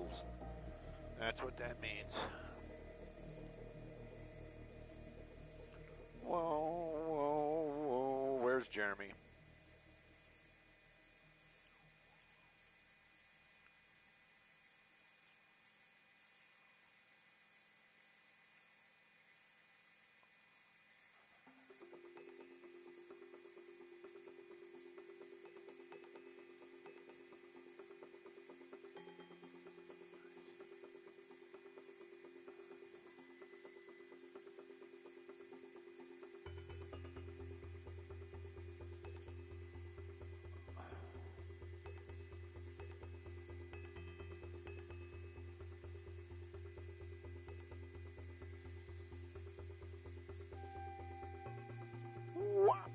rules. That's what that means. Whoa, whoa, whoa. Where's Jeremy? Whop.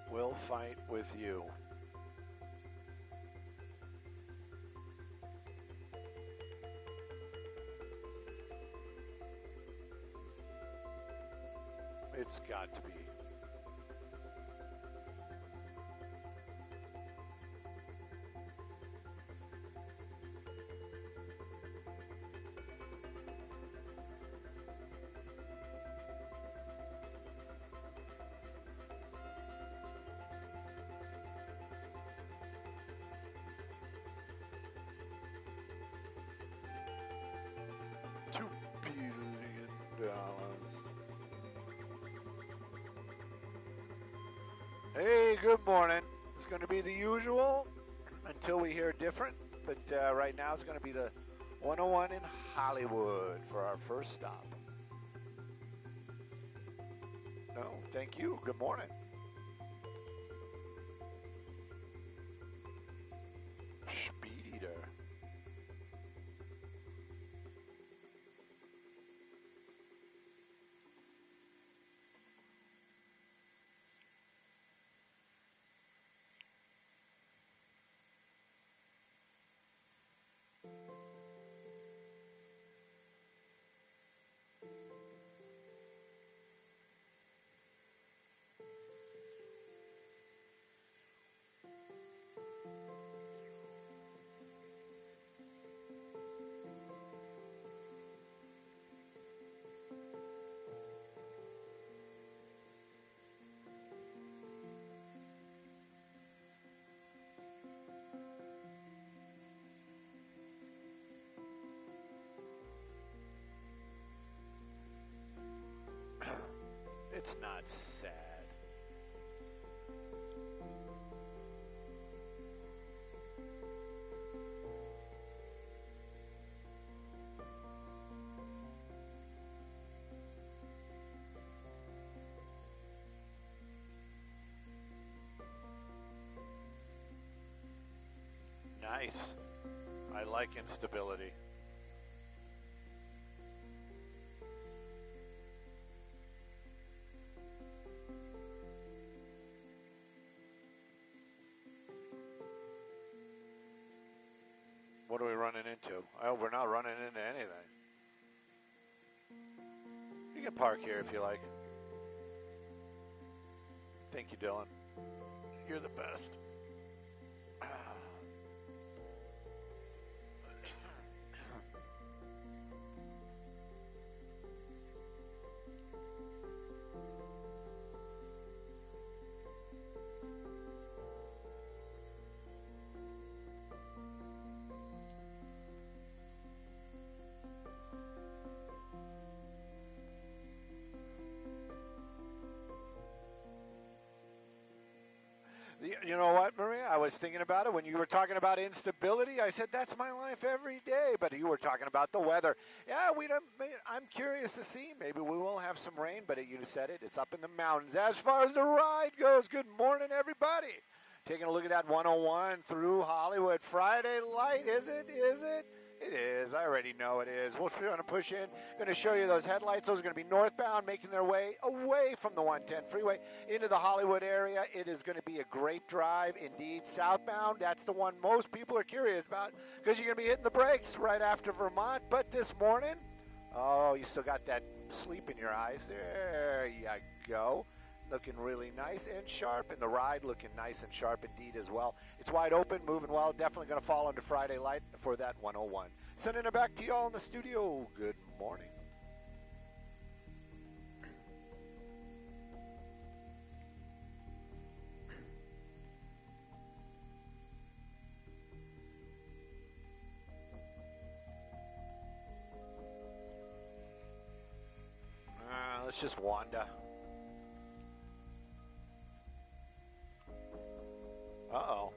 We'll fight with you. It's got to be. $2 billion. Hey, good morning. It's going to be the usual until we hear different, but right now it's going to be the 101 in Hollywood for our first stop. No, thank you. Good morning. Speed eater. It's not sad. Nice. I like instability. What are we running into? Oh, we're not running into anything. You can park here if you like. Thank you, Dylan. You're the best. You know what, Maria? I was thinking about it when you were talking about instability. I said that's my life every day. But you were talking about the weather. Yeah, we don't. I'm curious to see. Maybe we will have some rain. But you said it. It's up in the mountains. As far as the ride goes, good morning, everybody. Taking a look at that 101 through Hollywood. Friday light, is it? Is it? It is. I already know it is. We're going to push in. Going to show you those headlights. Those are going to be northbound, making their way away from the 110 freeway into the Hollywood area. It is going to be a great drive indeed. Southbound, that's the one most people are curious about because you're going to be hitting the brakes right after Vermont. But this morning, oh, you still got that sleep in your eyes. There you go. Looking really nice and sharp, and the ride looking nice and sharp indeed as well. It's wide open, moving well, definitely going to fall under Friday light for that 101. Sending it back to y'all in the studio. Good morning. Let's just wander. Uh-oh.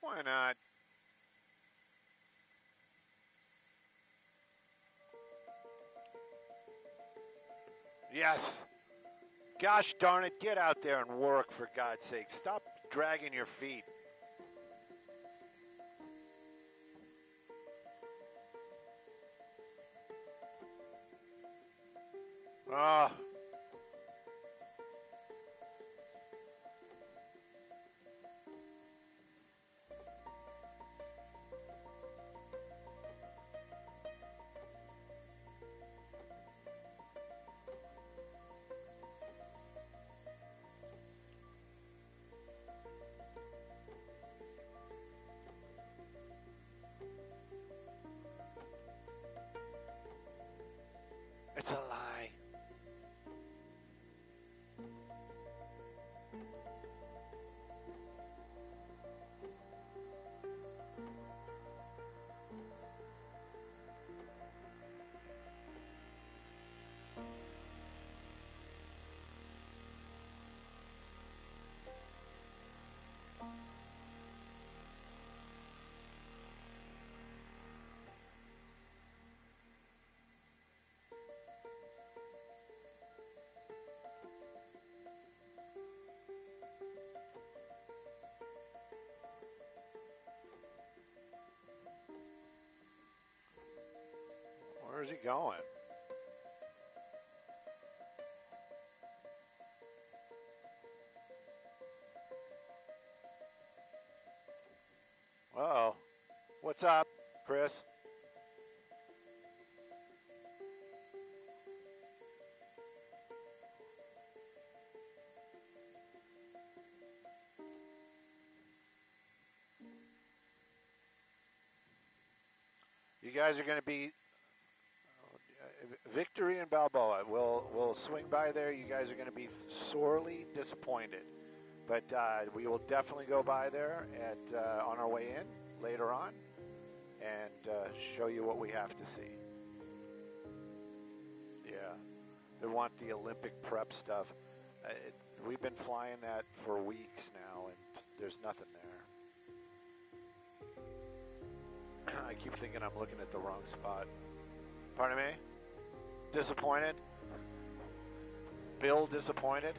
Why not? Yes. Gosh darn it, get out there and work, for God's sake. Stop dragging your feet. Oh. It's a lie. Where's he going? Uh-oh. What's up, Chris? You guys are going to be Victory and Balboa. We'll swing by there. You guys are going to be sorely disappointed, but we will definitely go by there at on our way in later on and show you what we have to see. Yeah, they want the Olympic prep stuff. We've been flying that for weeks now, and there's nothing there. I keep thinking I'm looking at the wrong spot. Pardon me? Disappointed? Bill disappointed?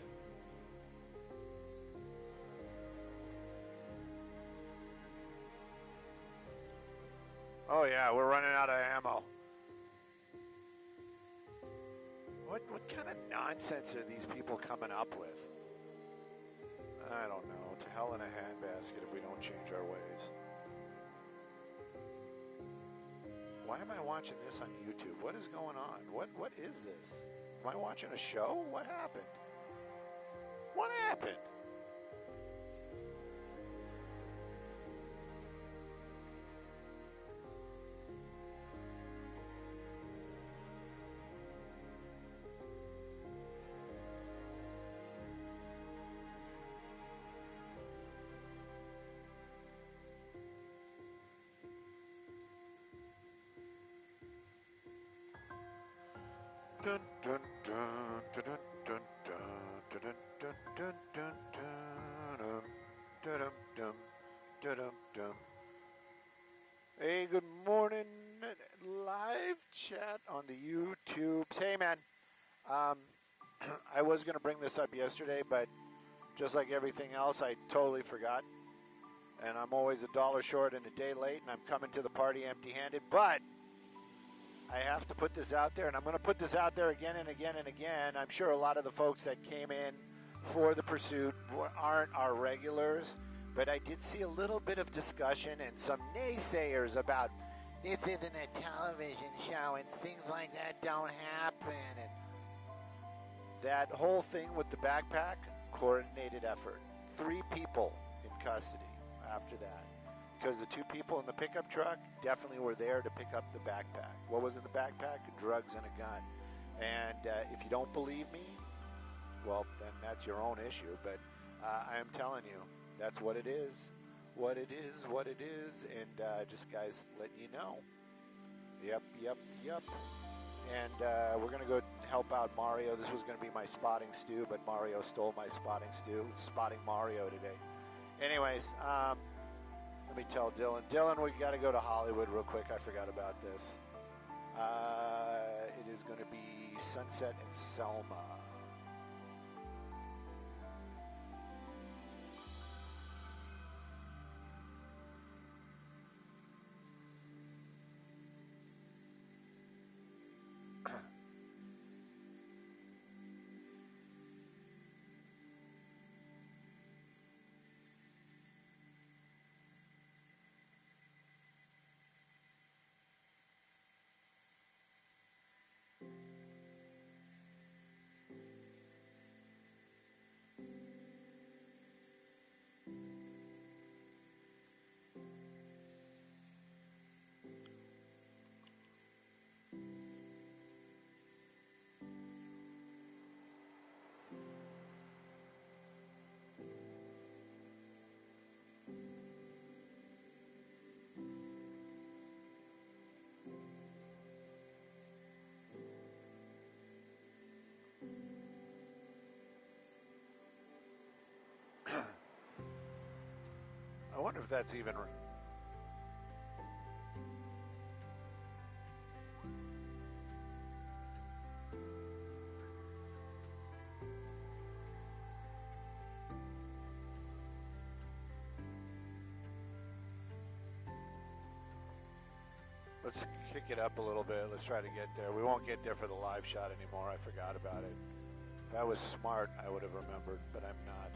Oh yeah, we're running out of ammo. What kind of nonsense are these people coming up with? I don't know. To hell in a handbasket if we don't change our ways. Why am I watching this on YouTube? What is going on? What is this? Am I watching a show? What happened? What happened? Dun, dun, dun, dun, dun, dun, dun, dun, dun, dun, dun, dun, dun, dun, dun. Hey, good morning, live chat on the YouTubes. Hey, man, I was going to bring this up yesterday, but just like everything else, I totally forgot. And I'm always $1 short and a day late, and I'm coming to the party empty-handed, but I have to put this out there, and I'm going to put this out there again and again and again. I'm sure a lot of the folks that came in for the pursuit aren't our regulars, but I did see a little bit of discussion and some naysayers about this isn't a television show and things like that don't happen. And that whole thing with the backpack, coordinated effort. 3 people in custody after that. Because the 2 people in the pickup truck definitely were there to pick up the backpack. What was in the backpack? Drugs and a gun. And if you don't believe me, well, then that's your own issue. But I am telling you, that's what it is. What it is, what it is. And just guys letting you know. Yep. And we're going to go help out Mario. This was going to be my spotting stew, but Mario stole my spotting stew. Spotting Mario today. Anyways, let me tell Dylan. Dylan, we got to go to Hollywood real quick. I forgot about this. It is going to be Sunset and Selma. I wonder if that's even... Let's kick it up a little bit. Let's try to get there. We won't get there for the live shot anymore. I forgot about it. If I was smart, I would have remembered, but I'm not.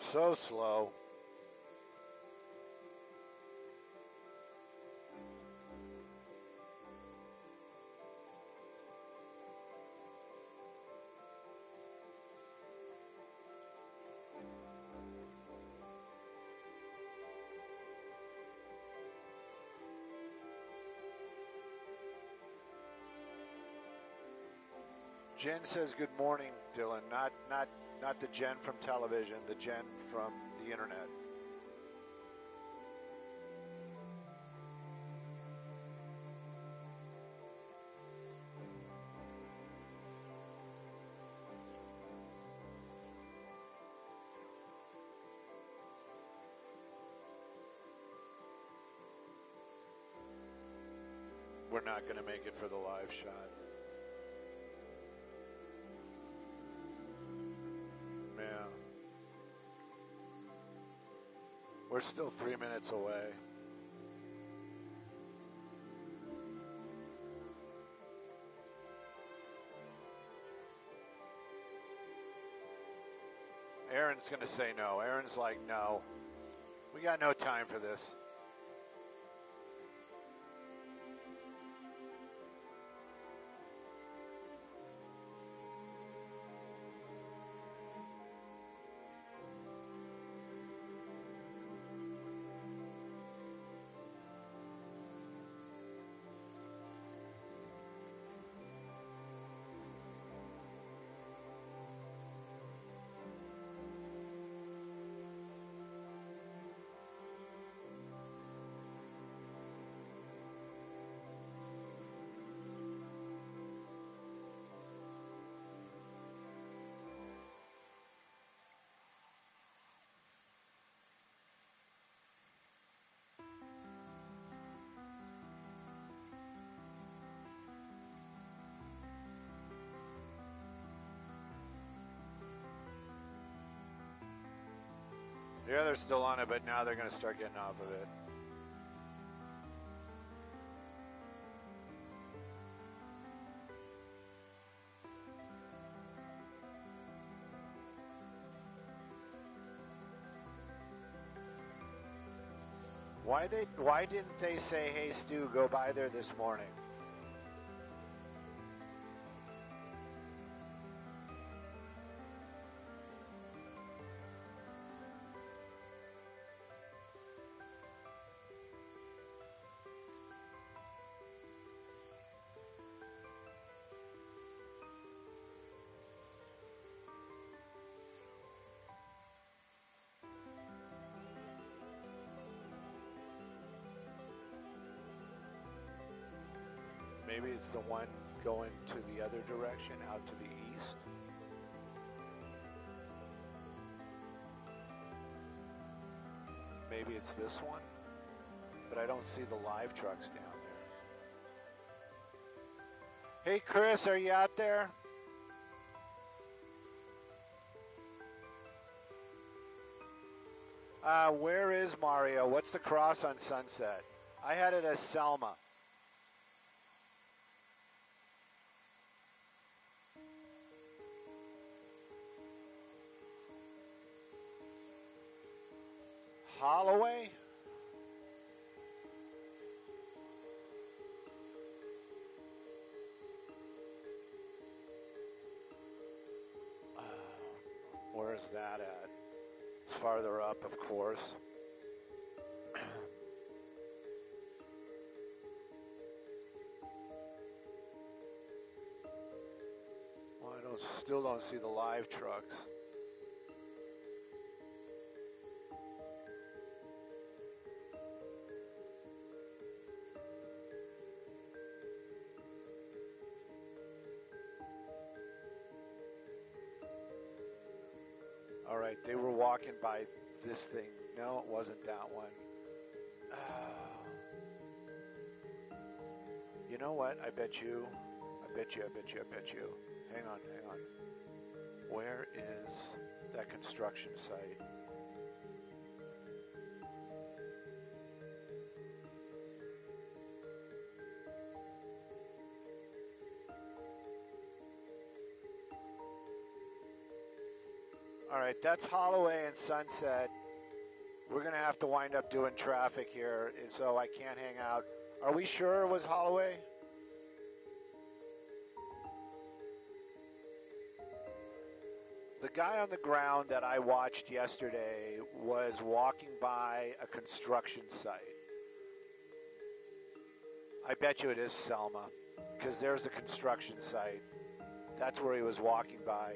So slow. Jen says good morning, Dylan. Not the Jen from television, the Jen from the internet. We're not going to make it for the live shot. Yeah. We're still 3 minutes away. Aaron's going to say no. Aaron's like, no. We got no time for this. Yeah, they're still on it, but now they're going to start getting off of it. Why didn't they say, hey, Stu, go by there this morning? Maybe it's the one going to the other direction, out to the east. Maybe it's this one, but I don't see the live trucks down there. Hey, Chris, are you out there? Where is Mario? What's the cross on Sunset? I had it as Selma. Holloway? Where's that at? It's farther up, of course. Well, I still don't see the live trucks. All right, they were walking by this thing. No, it wasn't that one. You know what? I bet you. Hang on. Where is that construction site? All right, that's Holloway and Sunset. We're going to have to wind up doing traffic here, so I can't hang out. Are we sure it was Holloway? The guy on the ground that I watched yesterday was walking by a construction site. I bet you it is Selma, because there's a construction site. That's where he was walking by.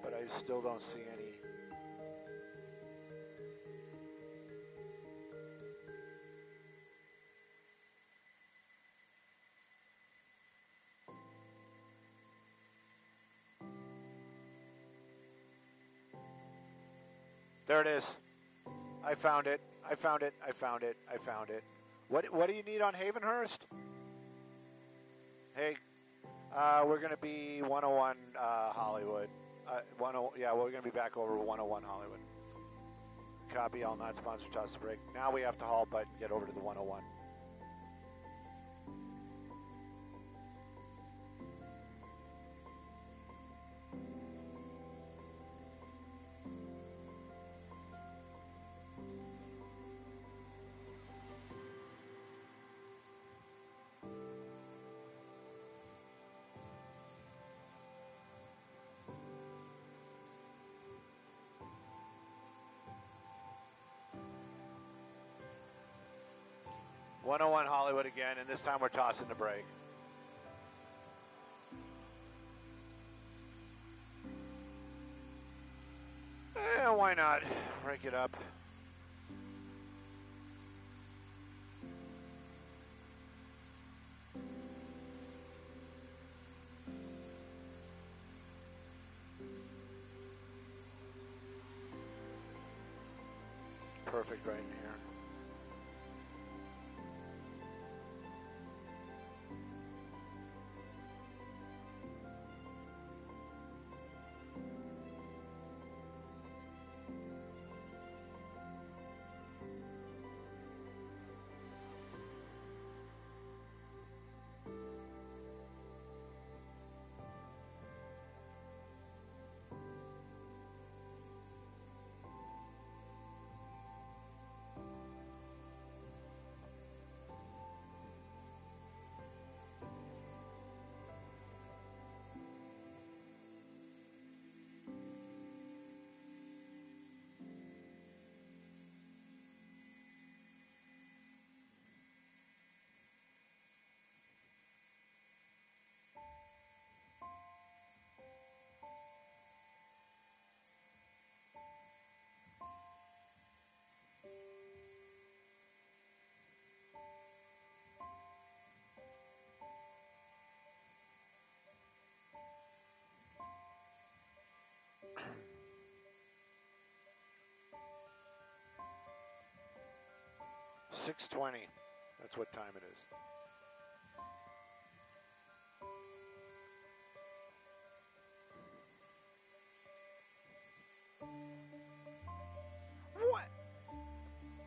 But I still don't see any. There it is. I found it. I found it. I found it. I found it. What do you need on Havenhurst? Hey, we're going to be 101 Hollywood. Yeah, we're going to be back over 101 Hollywood. Copy, all not sponsored, toss the break. Now we have to haul but get over to the 101. .101 Hollywood again, and this time we're tossing the break. Why not? Break it up. Perfect right in here. .620. That's what time it is. What?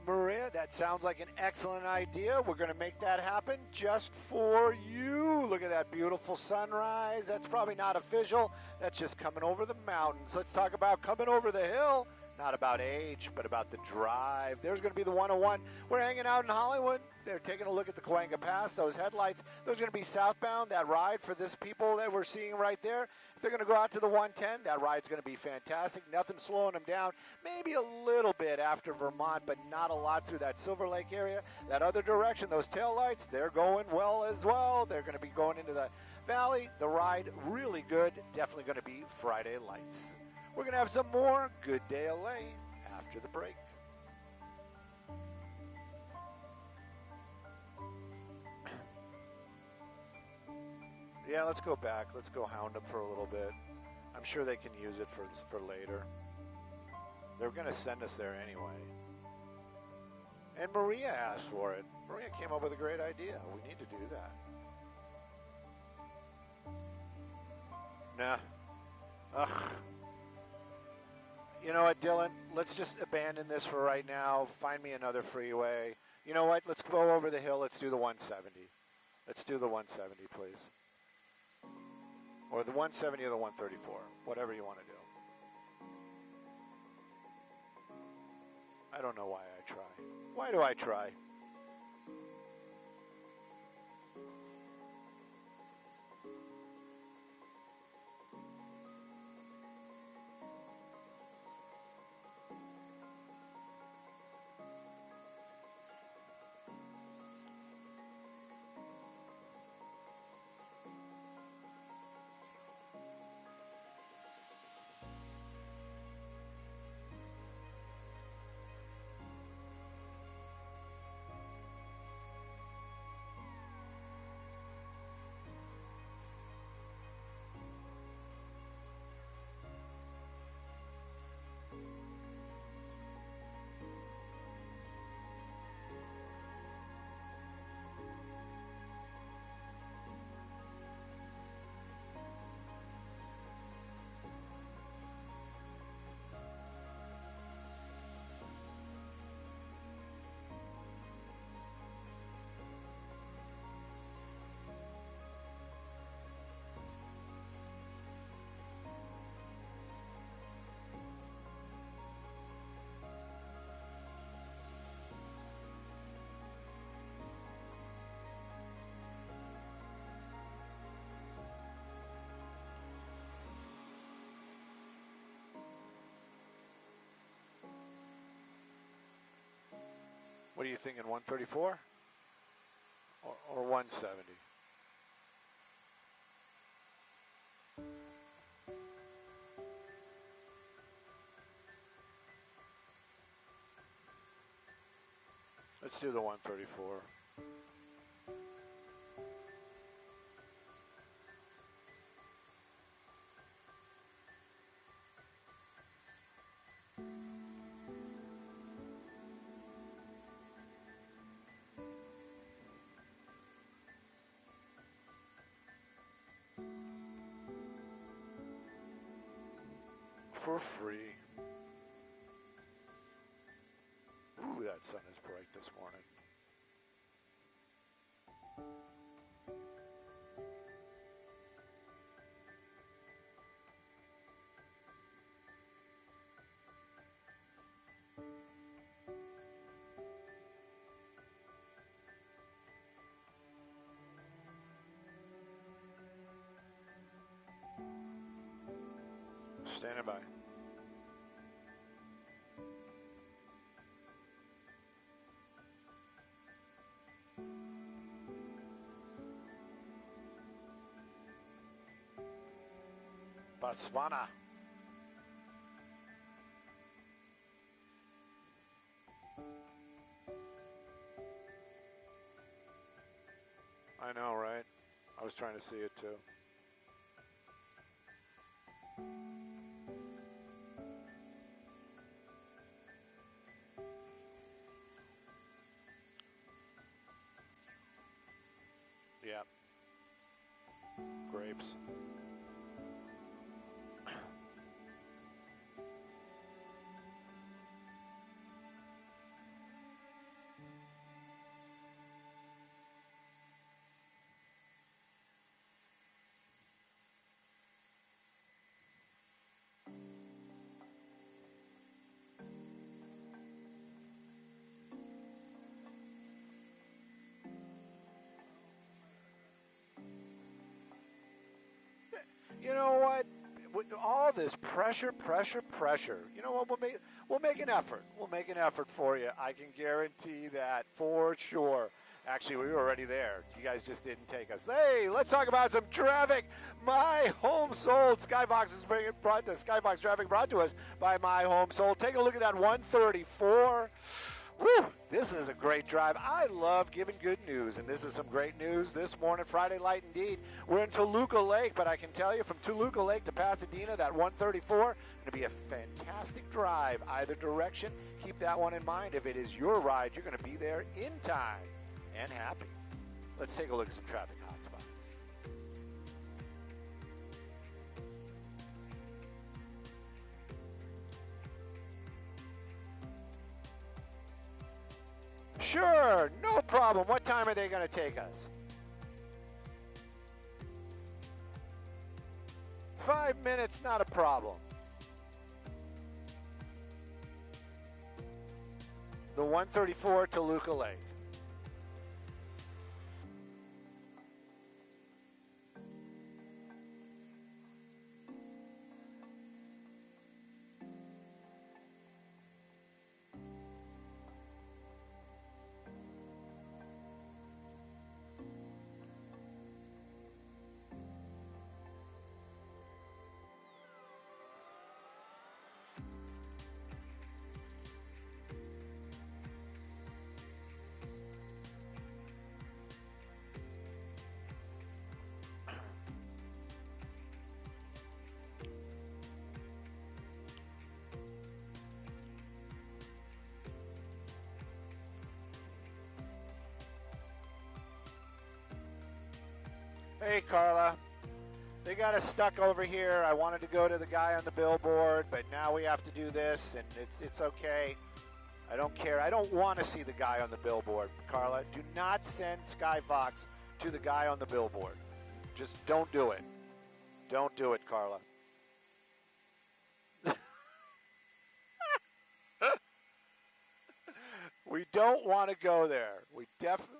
Maria, that sounds like an excellent idea. We're going to make that happen just for you. Look at that beautiful sunrise. That's probably not official. That's just coming over the mountains. Let's talk about coming over the hill. Not about age, but about the drive. There's going to be the 101. We're hanging out in Hollywood. They're taking a look at the Cahuenga Pass, those headlights. There's going to be southbound, that ride for this people that we're seeing right there. If they're going to go out to the 110, that ride's going to be fantastic. Nothing slowing them down. Maybe a little bit after Vermont, but not a lot through that Silver Lake area. That other direction, those taillights, they're going well as well. They're going to be going into the valley. The ride, really good. Definitely going to be Friday lights. We're going to have some more GDLA after the break. Yeah, let's go back. Let's go hound them for a little bit. I'm sure they can use it for later. They're going to send us there anyway. And Maria asked for it. Maria came up with a great idea. We need to do that. Nah. Ugh. You know what, Dylan? Let's just abandon this for right now. Find me another freeway. You know what? Let's go over the hill. Let's do the 170. Let's do the 170, please. Or the 170 or the 134. Whatever you want to do. I don't know why I try. Why do I try? What are you thinking, 134 or 170? Let's do the 134. For free. Ooh, that sun is bright this morning. Standing by. Botswana. I know, right? I was trying to see it too. Yeah. Grapes. You know what? With all this pressure, you know what? We'll make an effort. We'll make an effort for you. I can guarantee that for sure. Actually, we were already there. You guys just didn't take us. Hey, let's talk about some traffic. My Home Sold. Skybox is brought to Skybox traffic brought to us by My Home Sold. Take a look at that 134. Whew, this is a great drive. I love giving good news, and this is some great news this morning, Friday Light indeed. We're in Toluca Lake, but I can tell you from Toluca Lake to Pasadena, that 134, going to be a fantastic drive either direction. Keep that one in mind. If it is your ride, you're going to be there in time and happy. Let's take a look at some traffic hotspots. Sure, no problem. What time are they going to take us? 5 minutes, not a problem. The 134 Toluca Lake. Hey, Carla. They got us stuck over here. I wanted to go to the guy on the billboard, but now we have to do this, and it's okay. I don't care. I don't want to see the guy on the billboard, Carla. Do not send Skyfox to the guy on the billboard. Just don't do it. Don't do it, Carla. We don't want to go there. We definitely...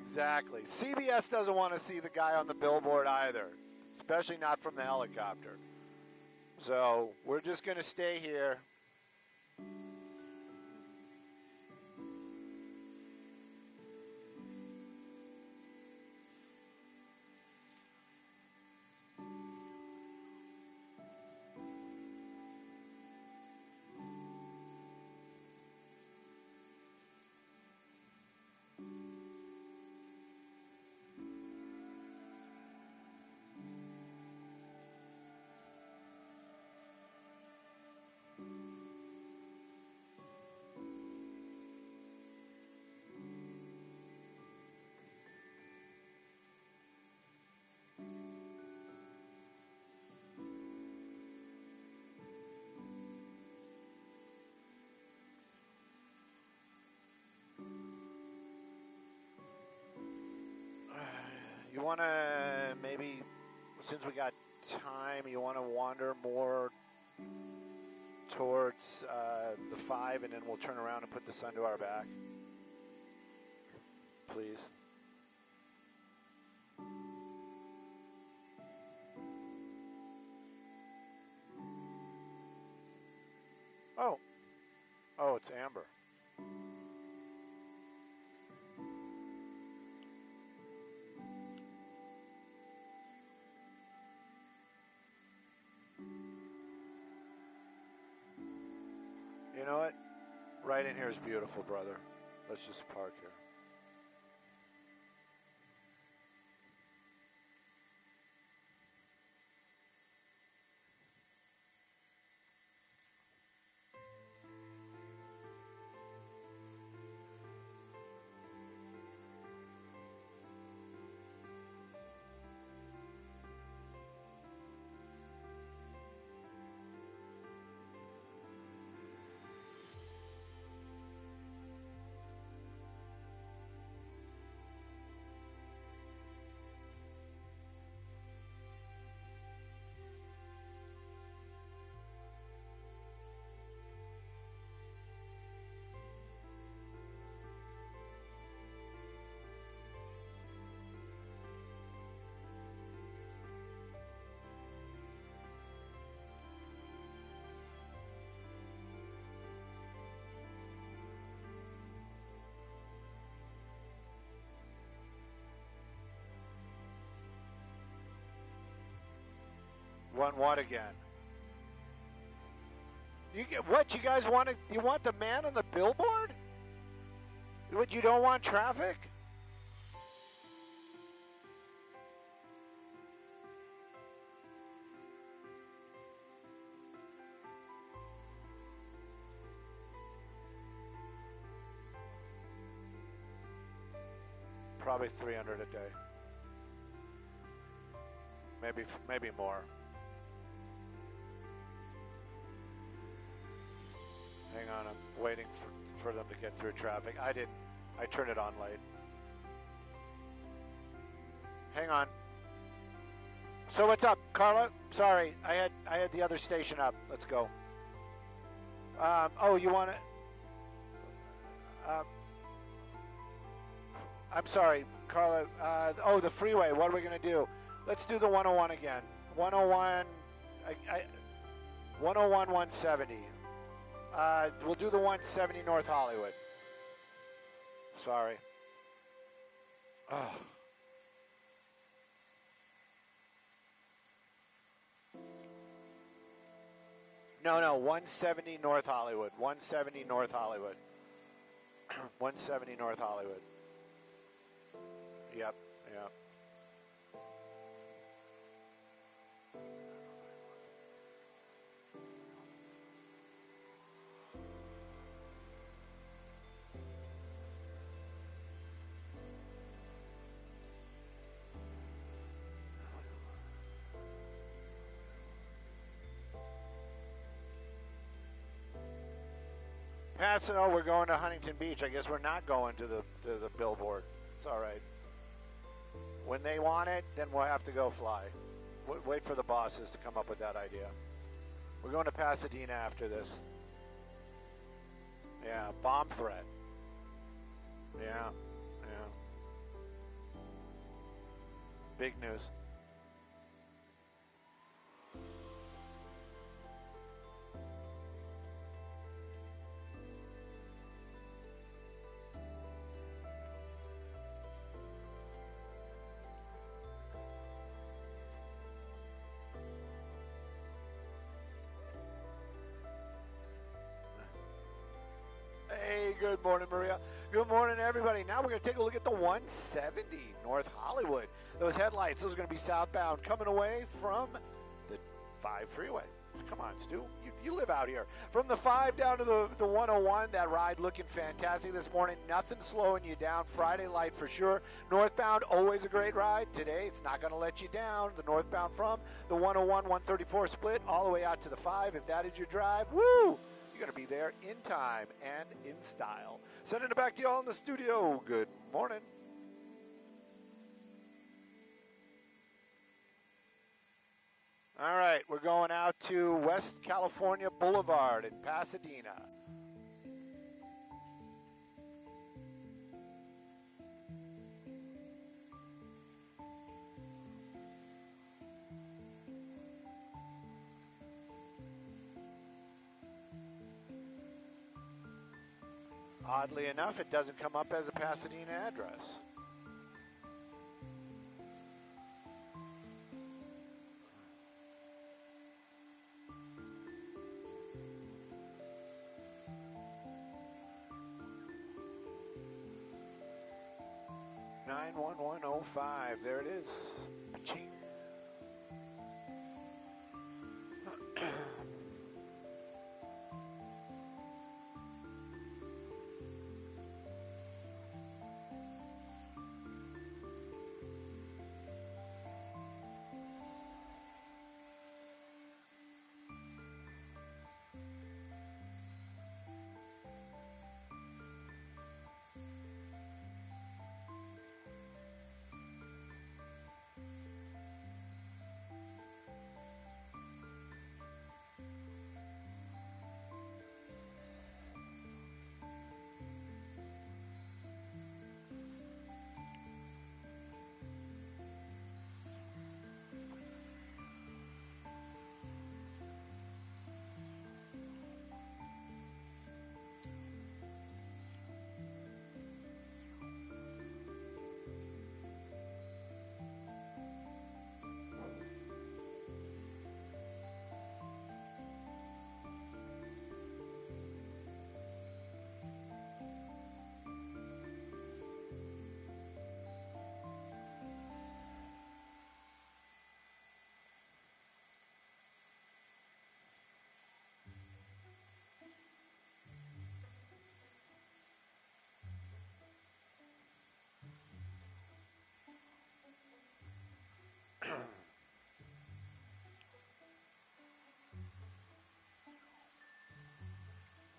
Exactly. CBS doesn't want to see the guy on the billboard either. especially not from the helicopter. So we're just going to stay here. You want to maybe, since we got time, you want to wander more towards the 5, and then we'll turn around and put the sun to our back, please. Oh, it's amber. You know what? Right in here is beautiful, brother. Let's just park here. Want what again? You get what? You guys want to? You want the man on the billboard? What? You don't want traffic? Probably 300 a day. Maybe more. Hang on, I'm waiting for them to get through traffic. I turned it on late. Hang on. So what's up, Carla? Sorry, I had the other station up. Let's go. Oh, you want to? I'm sorry, Carla. Oh, the freeway. What are we gonna do? Let's do the 101 again. 101. 101, 170. We'll do the 170 North Hollywood. Sorry. Oh. No, 170 North Hollywood. 170 North Hollywood. 170 North Hollywood. Yep. Pasadena, we're going to Huntington Beach. I guess we're not going to the billboard. It's all right. When they want it, then we'll have to go fly. Wait for the bosses to come up with that idea. We're going to Pasadena after this. Yeah, bomb threat. Yeah. Big news. Hey, good morning, Maria. Good morning, everybody. Now we're going to take a look at the 170 North Hollywood. Those headlights, those are going to be southbound coming away from the 5 freeway. Come on, Stu. You live out here. From the 5 down to the 101, that ride looking fantastic this morning. Nothing slowing you down. Friday light for sure. Northbound, always a great ride. Today, it's not going to let you down. The northbound from the 101, 134 split all the way out to the 5. If that is your drive, woo! You're going to be there in time and in style. Sending it back to y'all in the studio. Good morning. All right, we're going out to West California Boulevard in Pasadena. Oddly enough, it doesn't come up as a Pasadena address. $91105. There it is. Paching.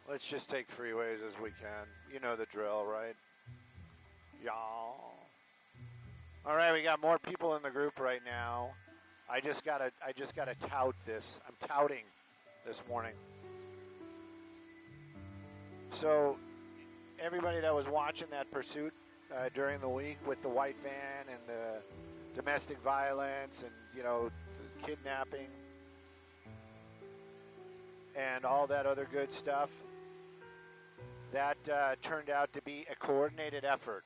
Let's just take freeways as we can. You know the drill, right? Y'all. All right, we got more people in the group right now. I just gotta tout this. I'm touting this morning. So everybody that was watching that pursuit during the week with the white van and the domestic violence and, you know, the kidnapping and all that other good stuff, that turned out to be a coordinated effort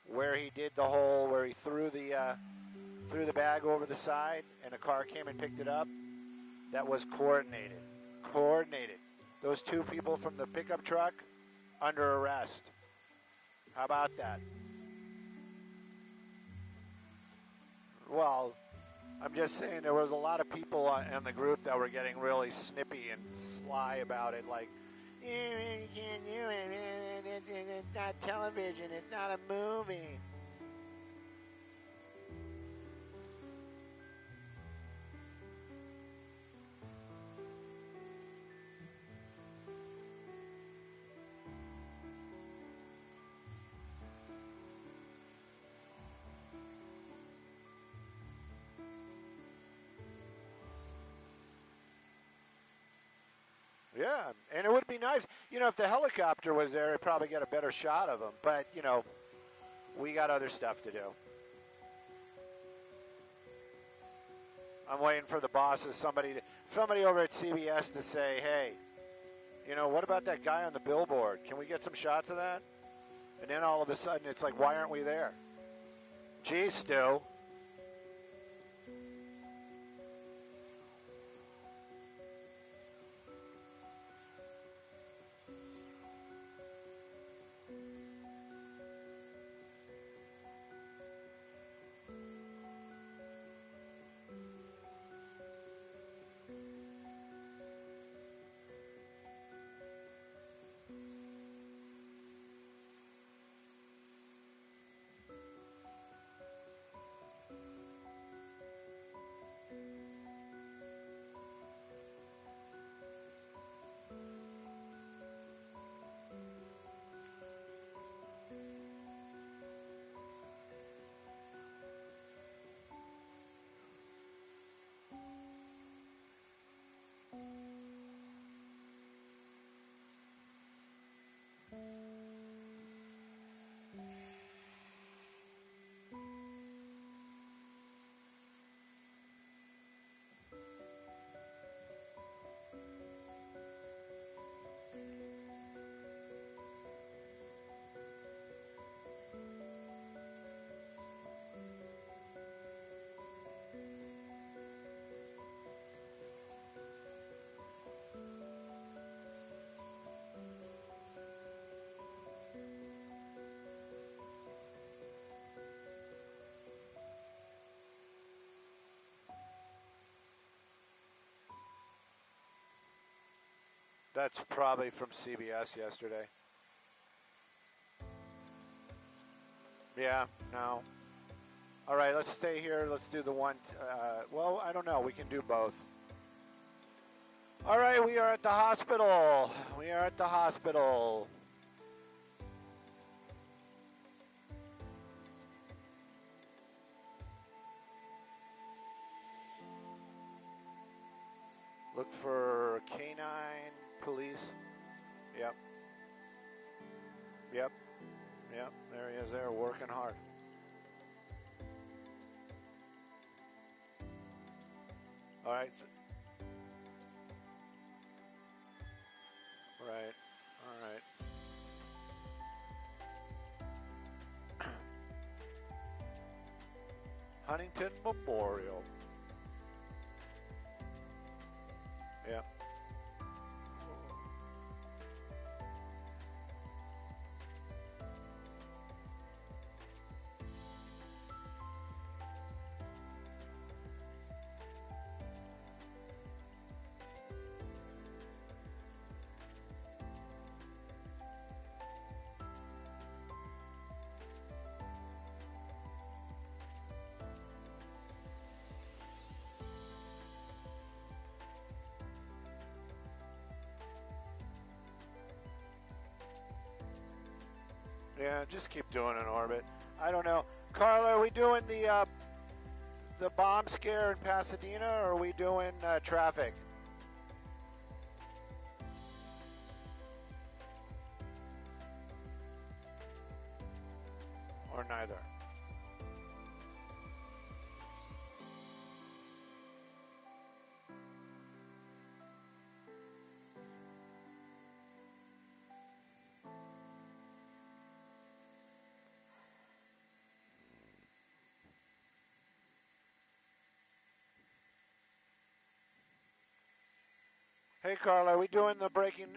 where he did the whole, where he threw the bag over the side and a car came and picked it up. That was coordinated. Coordinated. Those two people from the pickup truck under arrest. How about that? Well, I'm just saying there was a lot of people in the group that were getting really snippy and sly about it, like, you can't do it, it's not television, it's not a movie. Yeah, and it would be nice, you know, if the helicopter was there, I'd probably get a better shot of him. But, you know, we got other stuff to do. I'm waiting for the bosses, somebody over at CBS to say, hey, you know, what about that guy on the billboard? Can we get some shots of that? And then all of a sudden, it's like, why aren't we there? Geez, Stu. That's probably from CBS yesterday. Yeah, no. All right, let's stay here. Let's do the one. Well, I don't know. We can do both. All right, we are at the hospital. We are at the hospital. Look for canine police. Yep. Yep. Yep. There he is there, working hard. All right. Right. All right. Huntington Memorial. Yeah. Yeah, just keep doing an orbit. I don't know. Carla, are we doing the bomb scare in Pasadena, or are we doing traffic? Or neither? Hey, Carla, are we doing the breaking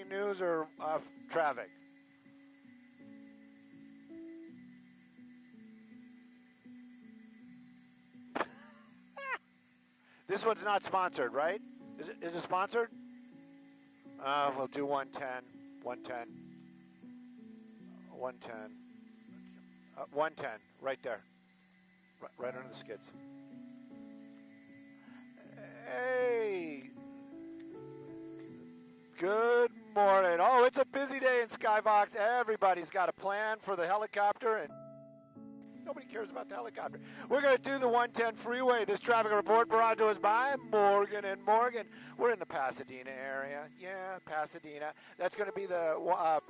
news or traffic? This one's not sponsored, right? Is it sponsored? We'll do 110, 110, 110, 110, right there, right under the skids. Hey. Good morning. Oh, it's a busy day in Skybox. Everybody's got a plan for the helicopter, and nobody cares about the helicopter. We're going to do the 110 freeway. This traffic report brought to us by Morgan & Morgan. We're in the Pasadena area. Yeah, Pasadena. That's going to be the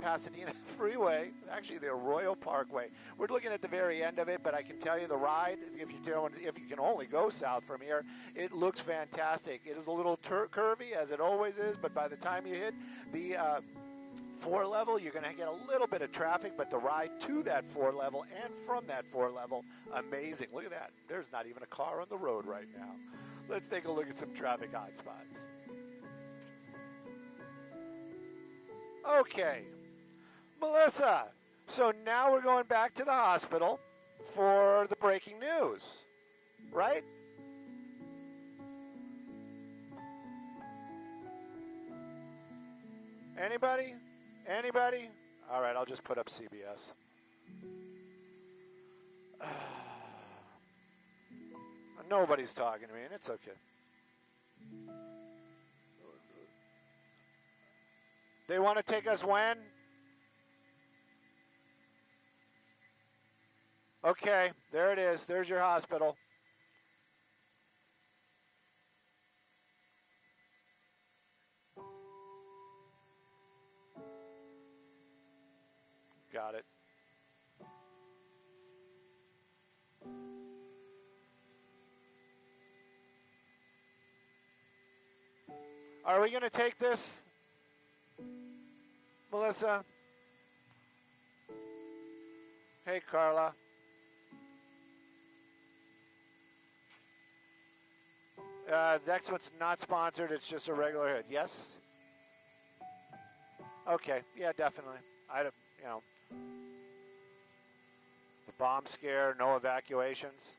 Pasadena freeway, actually the Arroyo Parkway. We're looking at the very end of it, but I can tell you the ride, if you can only go south from here, it looks fantastic. It is a little curvy, as it always is, but by the time you hit the 4 level, you're going to get a little bit of traffic, but the ride to that 4 level and from that 4 level, amazing. Look at that. There's not even a car on the road right now. Let's take a look at some traffic hotspots. Okay, Melissa, so now we're going back to the hospital for the breaking news, right? Anybody? Anybody? All right, I'll just put up CBS. Nobody's talking to me, and it's okay. They want to take us when? Okay, there it is. There's your hospital. Got it. Are we going to take this, Melissa? Hey, Carla. Next one's not sponsored. It's just a regular hit. Yes? Okay. Yeah, definitely. The bomb scare, no evacuations.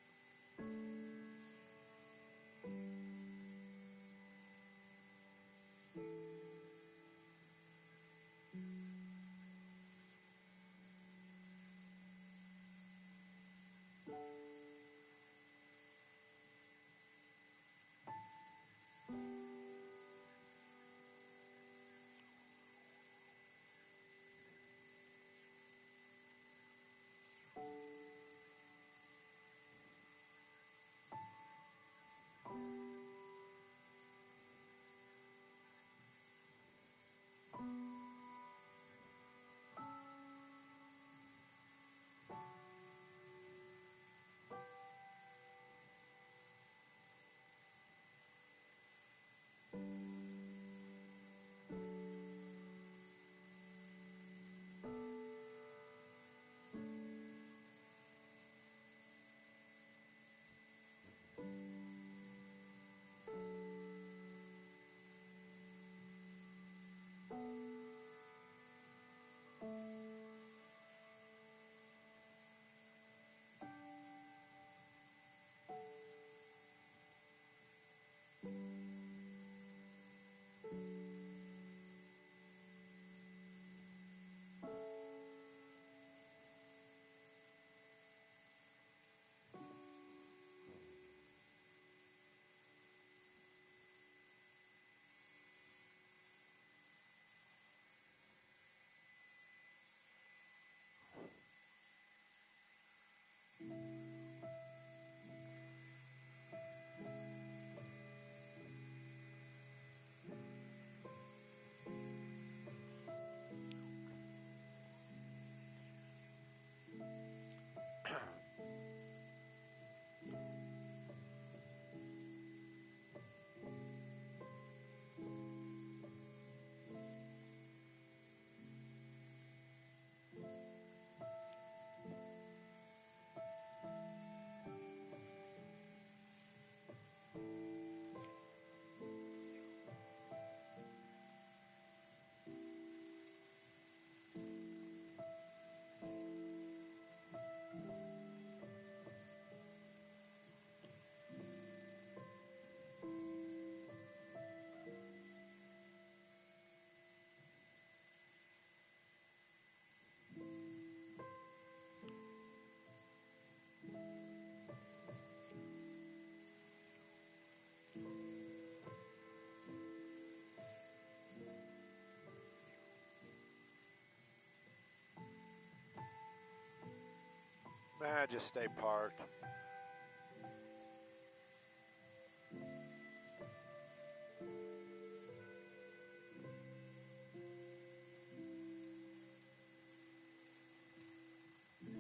Just stay parked.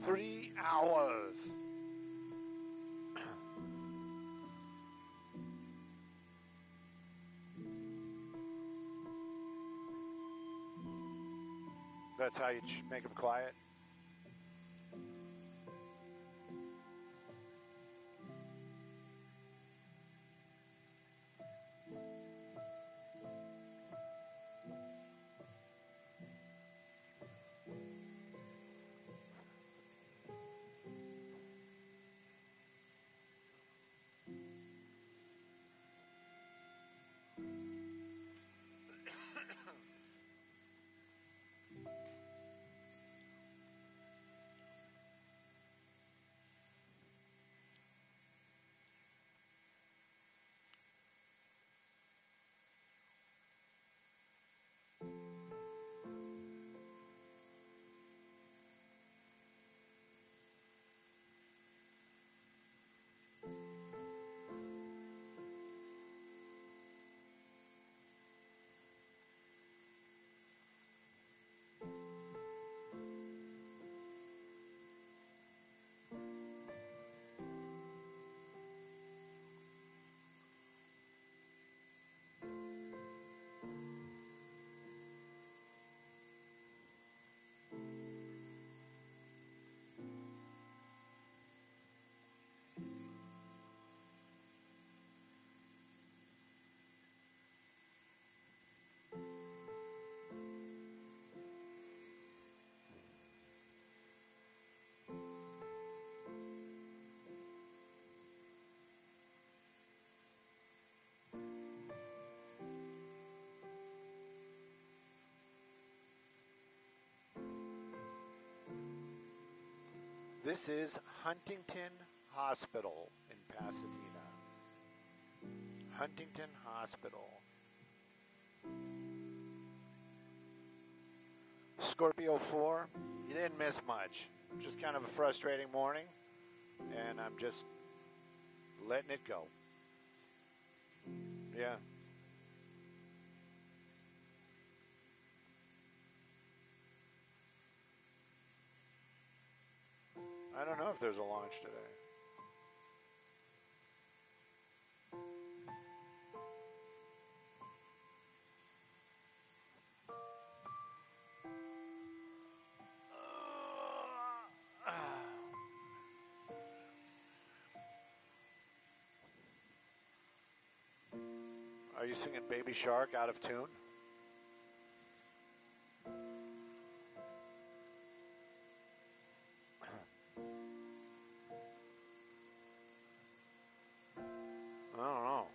Three hours. That's how you make them quiet? This is Huntington Hospital in Pasadena. Huntington Hospital. Scorpio 4, you didn't miss much. Just kind of a frustrating morning, and I'm just letting it go. Yeah. I don't know if there's a launch today. Are you singing Baby Shark out of tune? I don't know.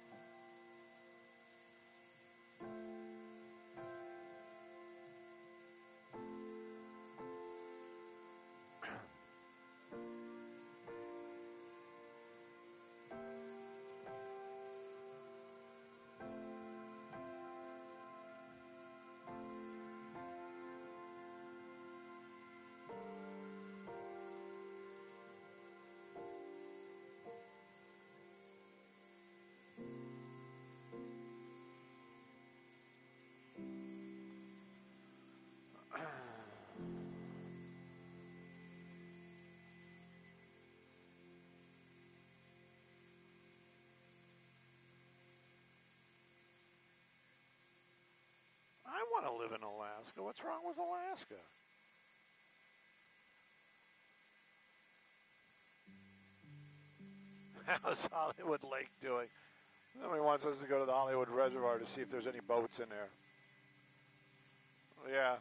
I want to live in Alaska. What's wrong with Alaska? How's Hollywood Lake doing? Somebody wants us to go to the Hollywood Reservoir to see if there's any boats in there. Yeah.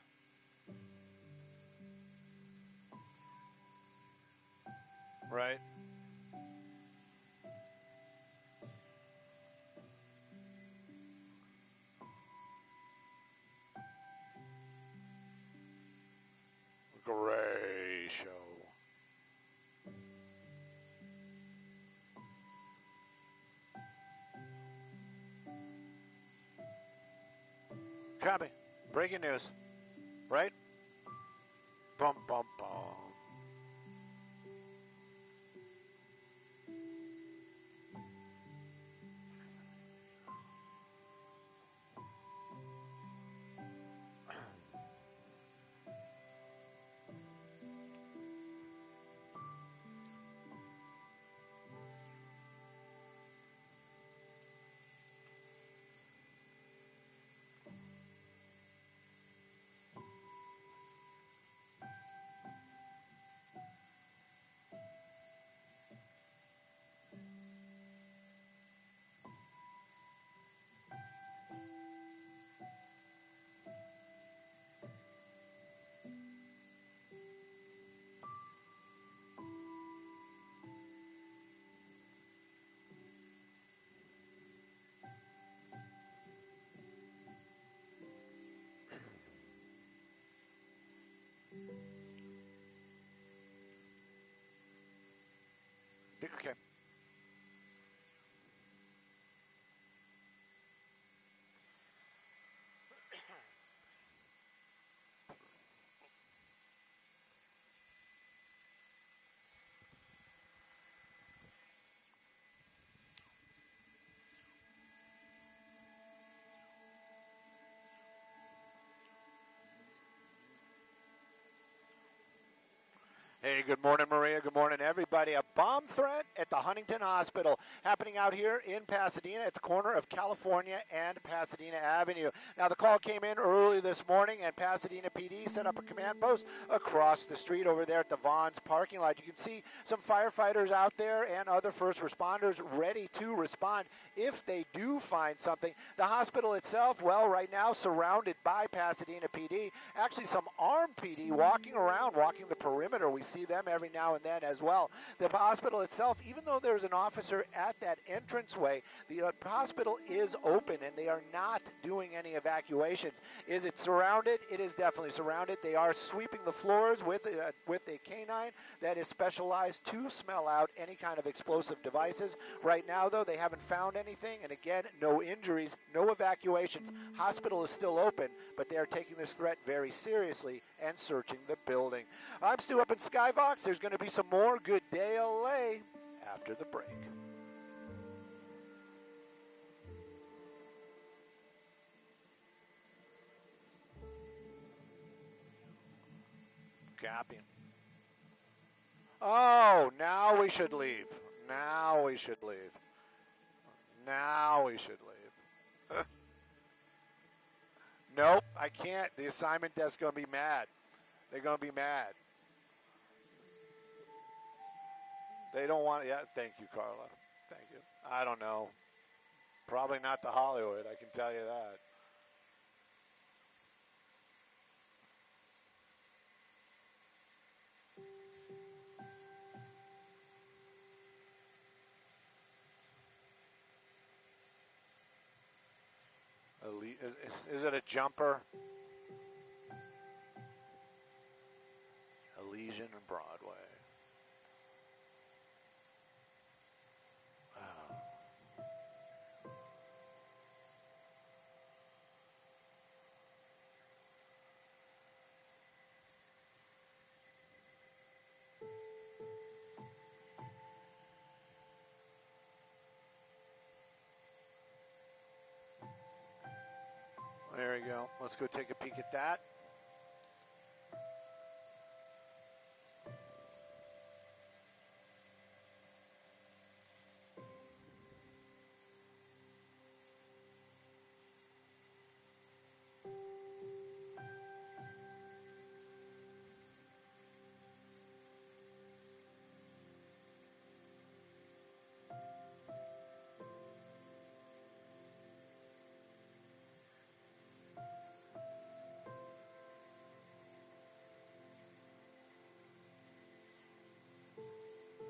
Right. Great show. Copy. Breaking news. Right? Bum, bum, bum. Hey, good morning, Maria. Good morning, everybody. A bomb threat at the Huntington Hospital happening out here in Pasadena at the corner of California and Pasadena Avenue. Now, the call came in early this morning, and Pasadena PD set up a command post across the street over there at the Vaughn's parking lot. You can see some firefighters out there and other first responders ready to respond if they do find something. The hospital itself, well, right now surrounded by Pasadena PD. Actually, some armed PD walking around, walking the perimeter. We see them every now and then as well. The hospital itself, even though there's an officer at that entranceway, the hospital is open and they are not doing any evacuations. Is it surrounded? It is definitely surrounded. They are sweeping the floors with a canine that is specialized to smell out any kind of explosive devices. Right now, though, they haven't found anything, and again, no injuries, no evacuations. Hospital is still open, but they are taking this threat very seriously and searching the building. I'm Stu up in Skybox. There's going to be some more Good Day LA after the break. Copy. Oh, now we should leave. Now we should leave. Now we should leave. Nope, I can't. The assignment desk's going to be mad. They're going to be mad. They don't want it. Yeah, thank you, Carla. Thank you. I don't know. Probably not the Hollywood, I can tell you that. Is it a jumper? Elysian and Broadway. Oh. There we go. Let's go take a peek at that.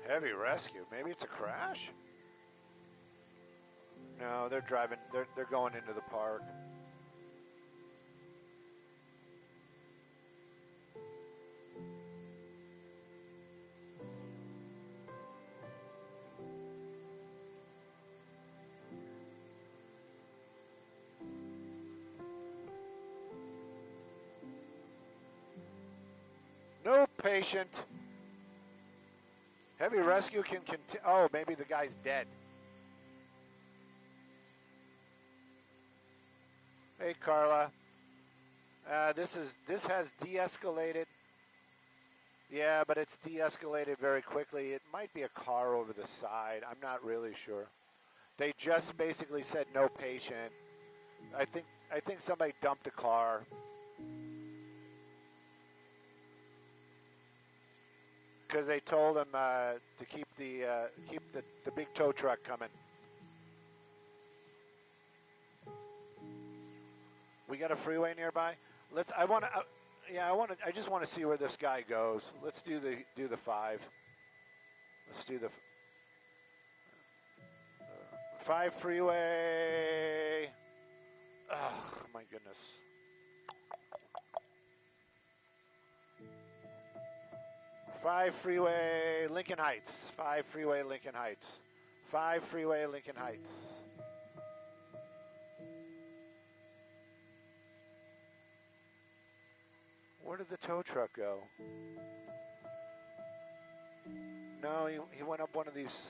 Heavy rescue. Maybe it's a crash? No, they're driving. They're going into the park. No patient. Heavy rescue can continue. Oh, maybe the guy's dead. Hey, Carla. This has de-escalated. Yeah, but it's de-escalated very quickly. It might be a car over the side. I'm not really sure. They just basically said no patient. I think somebody dumped a car. Because they told him to keep the big tow truck coming. We got a freeway nearby. I just want to see where this guy goes. Let's do the 5. Let's do the 5 freeway. Oh my goodness. 5 freeway, Lincoln Heights. 5 freeway, Lincoln Heights. 5 freeway, Lincoln Heights. Where did the tow truck go? No, he went up one of these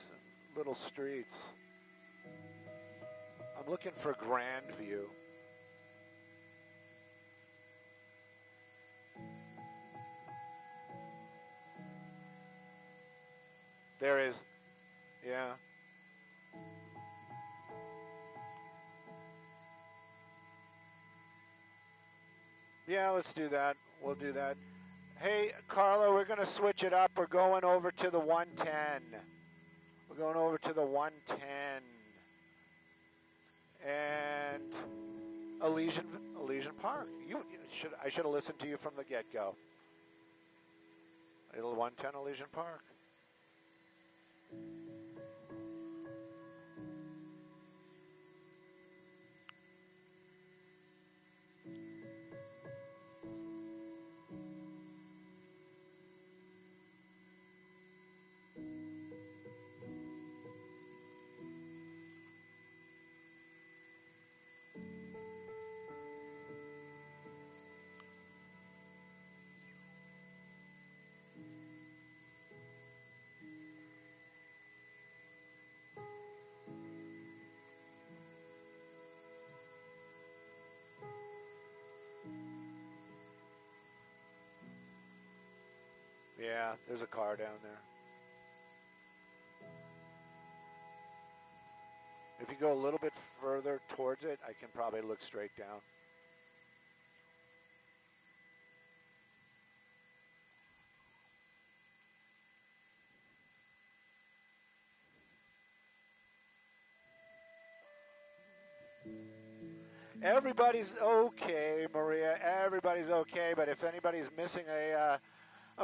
little streets. I'm looking for Grandview. There is. Yeah. Yeah, let's do that. We'll do that. Hey, Carla, we're going to switch it up. We're going over to the 110. We're going over to the 110. And Elysian Park. I should have listened to you from the get-go. 110 Elysian Park. Yeah, there's a car down there. If you go a little bit further towards it, I can probably look straight down. Everybody's okay, Maria. Everybody's okay, but if anybody's missing a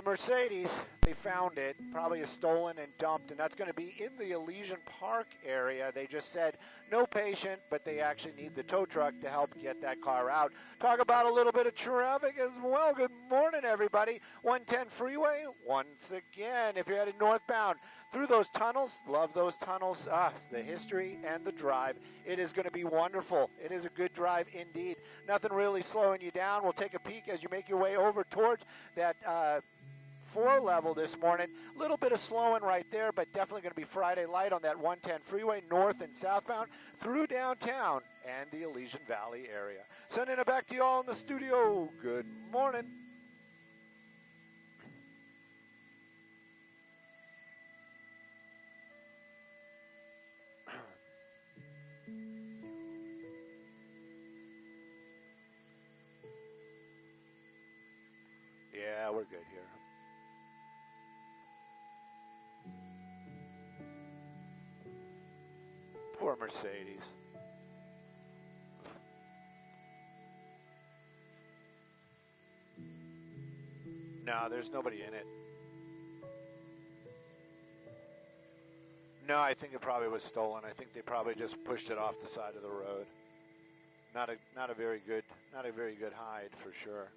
Mercedes, they found it, probably is stolen and dumped, and that's going to be in the Elysian Park area. They just said no patient, but they actually need the tow truck to help get that car out. Talk about a little bit of traffic as well. Good morning, everybody. 110 freeway, once again, if you're headed northbound through those tunnels, love those tunnels, the history and the drive. It is going to be wonderful. It is a good drive indeed. Nothing really slowing you down. We'll take a peek as you make your way over towards that 4 level this morning. A little bit of slowing right there, but definitely going to be Friday light on that 110 freeway, north and southbound, through downtown and the Elysian Valley area. Sending it back to you all in the studio. Good morning. Yeah, we're good here. Poor Mercedes. No, there's nobody in it. No, I think it probably was stolen. I think they probably just pushed it off the side of the road. Not a very good hide for sure.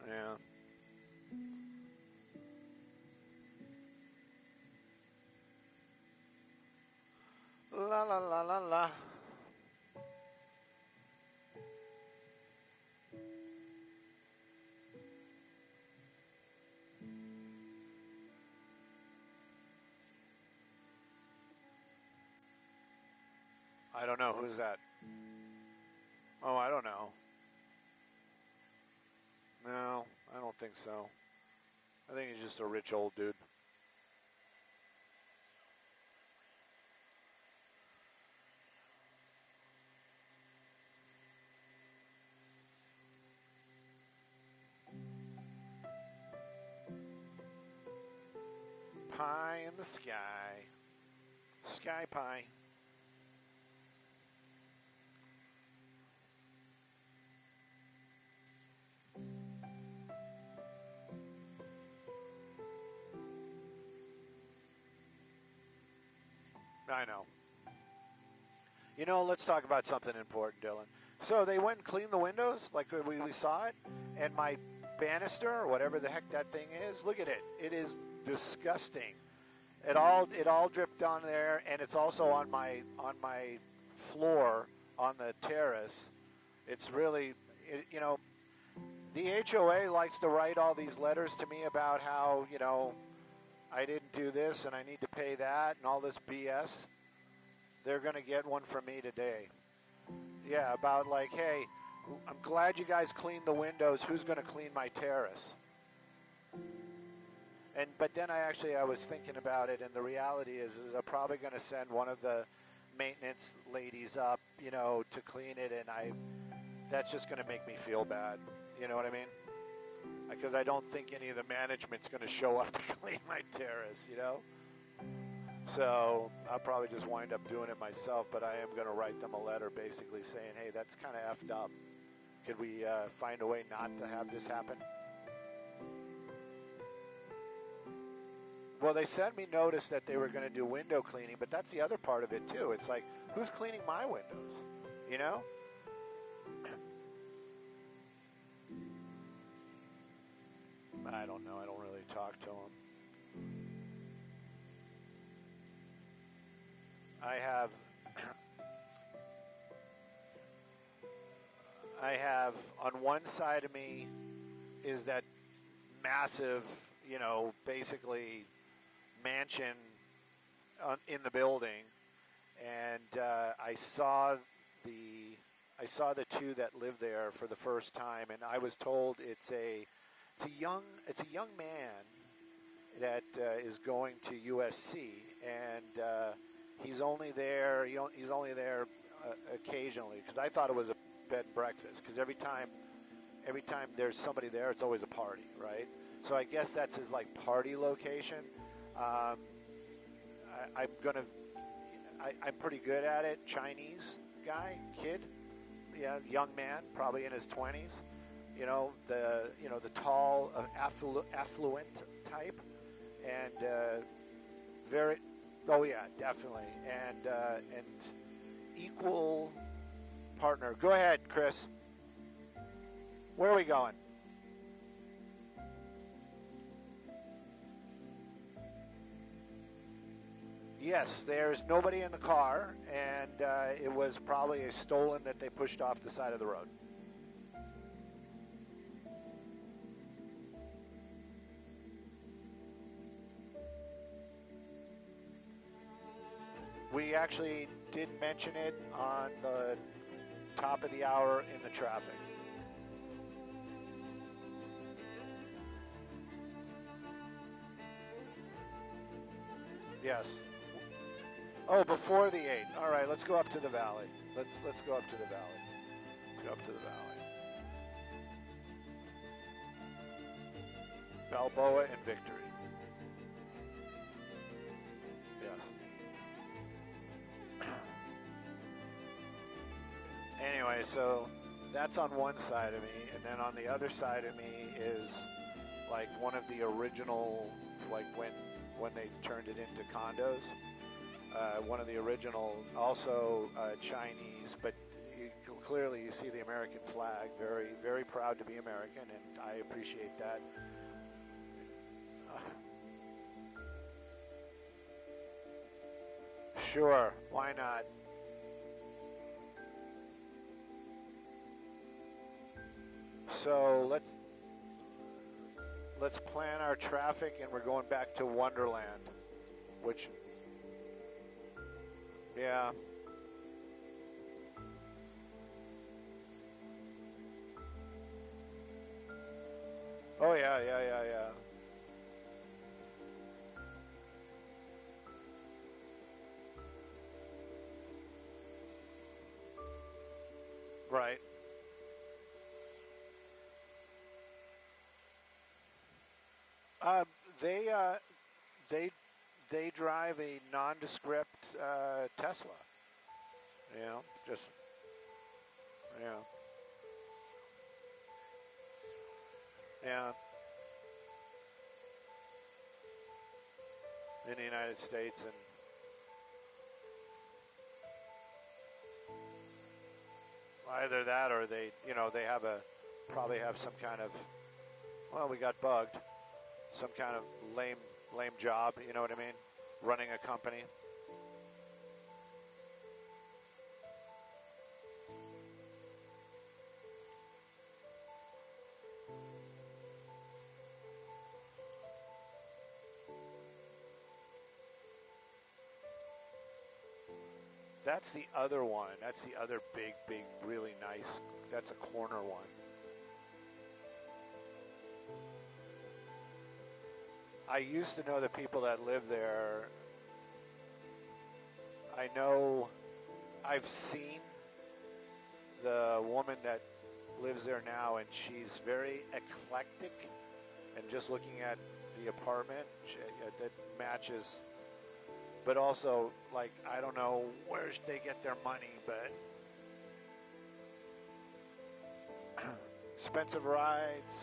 Yeah. La la la la la. I don't know. Who's that? Oh, I don't know. No, I don't think so. I think he's just a rich old dude. Pie in the sky. Sky pie. I know. You know, let's talk about something important, Dylan. So they went and cleaned the windows, like we saw it, and my banister, or whatever the heck that thing is, look at it. It is disgusting. It all dripped on there, and it's also on my floor on the terrace. It's really, you know, the HOA likes to write all these letters to me about how, you know, I didn't do this and I need to pay that and all this BS. They're going to get one from me today. Yeah, about like, hey, I'm glad you guys cleaned the windows. Who's going to clean my terrace? But then I was thinking about it, and the reality is they're probably going to send one of the maintenance ladies up, to clean it, and that's just going to make me feel bad. You know what I mean? Because I don't think any of the management's going to show up to clean my terrace, So I'll probably just wind up doing it myself, but I am going to write them a letter basically saying, hey, that's kind of effed up. Could we find a way not to have this happen? Well, they sent me notice that they were going to do window cleaning, but that's the other part of it, too. It's like, who's cleaning my windows, I don't know. I don't really talk to them. I have on one side of me is that massive, basically mansion in the building, and I saw the two that live there for the first time, and I was told it's a young man that is going to USC, and he's only there occasionally, because I thought it was a bed and breakfast, because every time there's somebody there, it's always a party, right? So I guess that's his party location. I'm pretty good at it. Chinese guy, kid, young man, probably in his 20s. The tall, affluent type, and definitely, and equal partner. Go ahead, Chris. Where are we going? Yes, there's nobody in the car, and it was probably a stolen that they pushed off the side of the road. We actually did mention it on the top of the hour in the traffic. Yes. Oh, before the 8. All right, let's go up to the valley. Let's go up to the valley. Let's go up to the valley. Balboa and Victory. Yes. Anyway, so that's on one side of me, and then on the other side of me is one of the original, when they turned it into condos. One of the original, also Chinese, but clearly you see the American flag. Very, very proud to be American, and I appreciate that. Sure, why not? So let's plan our traffic, and we're going back to Wonderland, which, yeah. Oh yeah. Right. Um, they uh, they they drive a nondescript Tesla. Just yeah, yeah. In the United States, and either that or they probably have some kind of, well, we got bugged, some kind of lame job. You know what I mean? Running a company. That's the other one. That's the other big, really nice. That's a corner one. I used to know the people that live there. I know I've seen the woman that lives there now, and she's very eclectic. And just looking at the apartment, that matches. But also, like, I don't know where they get their money, but expensive rides.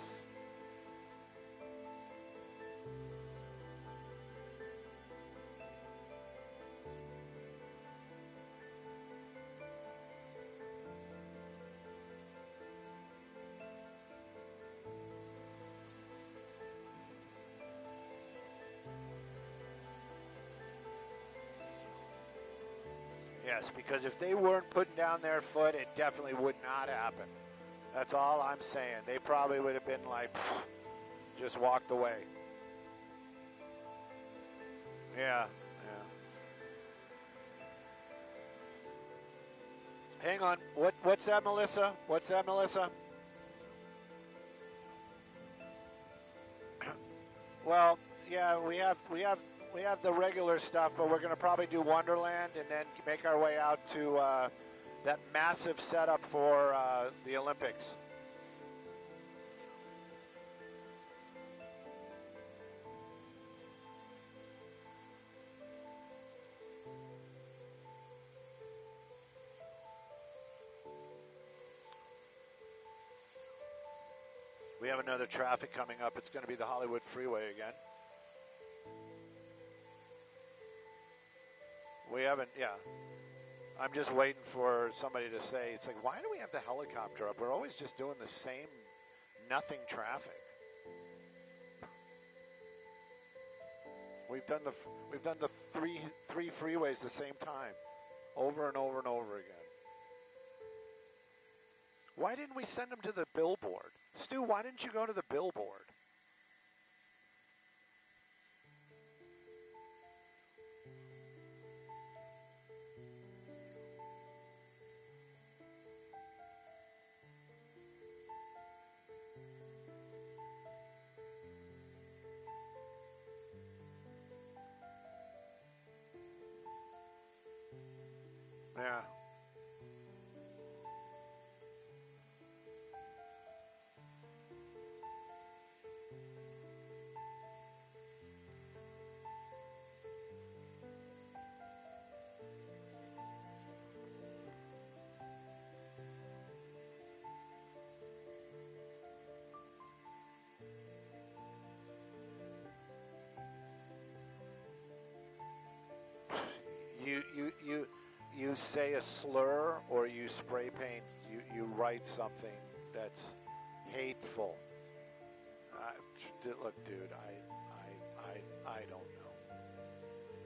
Yes, because if they weren't putting down their foot, it definitely would not happen. That's all I'm saying. They probably would have been like, just walked away. Yeah, yeah. Hang on. What's that, Melissa? What's that, Melissa? Well, yeah, we have the regular stuff, but we're going to probably do Wonderland and then make our way out to that massive setup for the Olympics. We have another traffic coming up. It's going to be the Hollywood Freeway again. We haven't, yeah. I'm just waiting for somebody to say, it's like, why do we have the helicopter up? We're always just doing the same nothing traffic. We've done the three freeways the same time, over and over and over again. Why didn't we send them to the billboard? Stu, why didn't you go to the billboard? Yeah. You say a slur or you spray paint, you write something that's hateful. Look, dude, I don't know.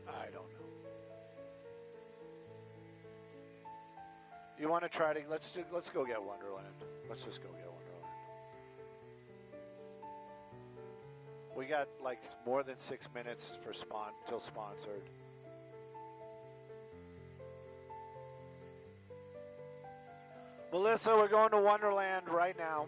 I don't know. You want to try to let's go get Wonderland. Let's just go get Wonderland. We got like more than 6 minutes for till sponsored. Melissa, we're going to Wonderland right now.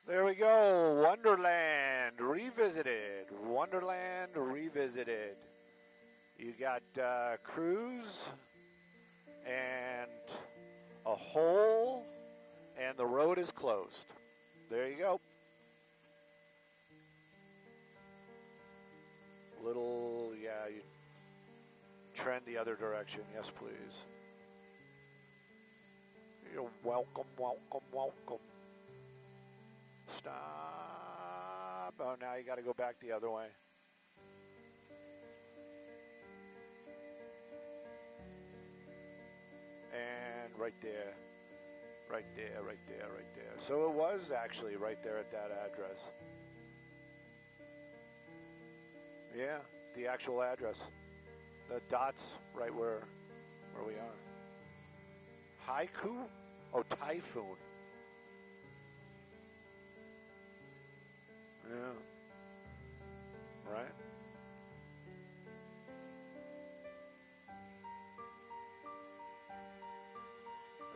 There we go. Wonderland Revisited. Wonderland Revisited. You got cruise and a hole, and the road is closed. There you go. Little, yeah, you trend the other direction. Yes, please. You're welcome, welcome, welcome. Stop. Oh, now you got to go back the other way. And right there. Right there, right there, right there. So it was actually right there at that address. Yeah, the actual address. The dots right where we are. Haiku? Oh, typhoon. Yeah. Right?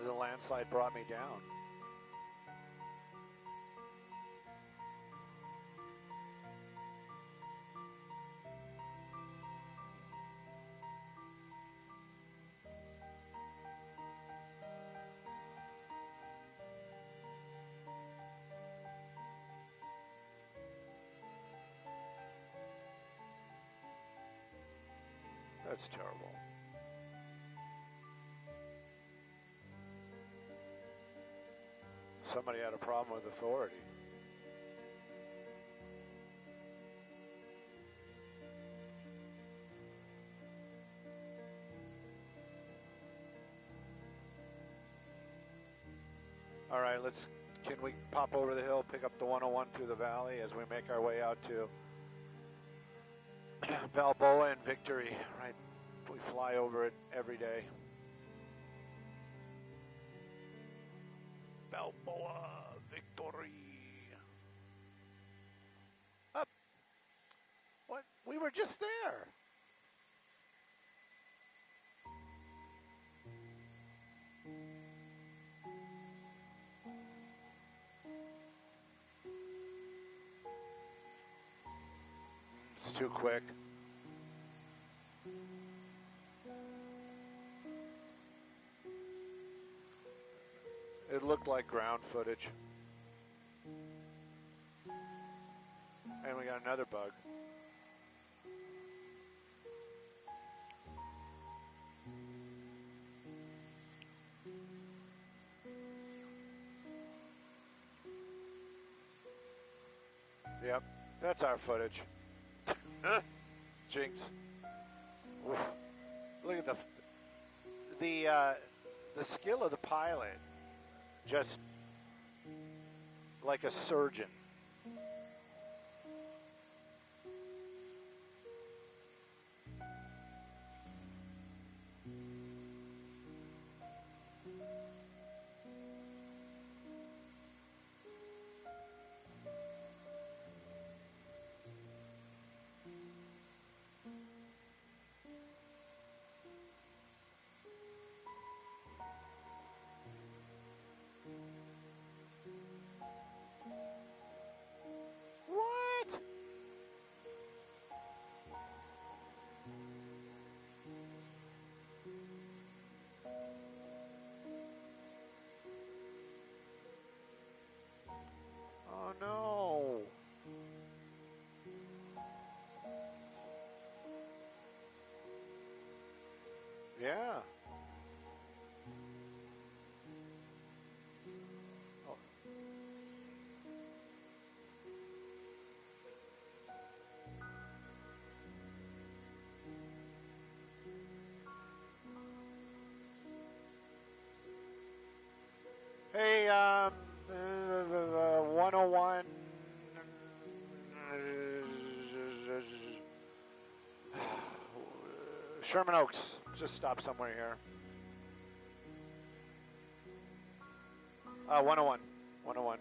The landslide brought me down. That's terrible. Somebody had a problem with authority. All right, can we pop over the hill, pick up the 101 through the valley as we make our way out to Balboa and Victory, right? We fly over it every day. Balboa, Victory. Up. What? We were just there. It's too quick. It looked like ground footage. And we got another bug. Yep, that's our footage. Jinx. Oof. Look at the skill of the pilot. Just like a surgeon. Oh no. Yeah. Oh. Hey, 101. Sherman Oaks. Just stop somewhere here. 101. 101.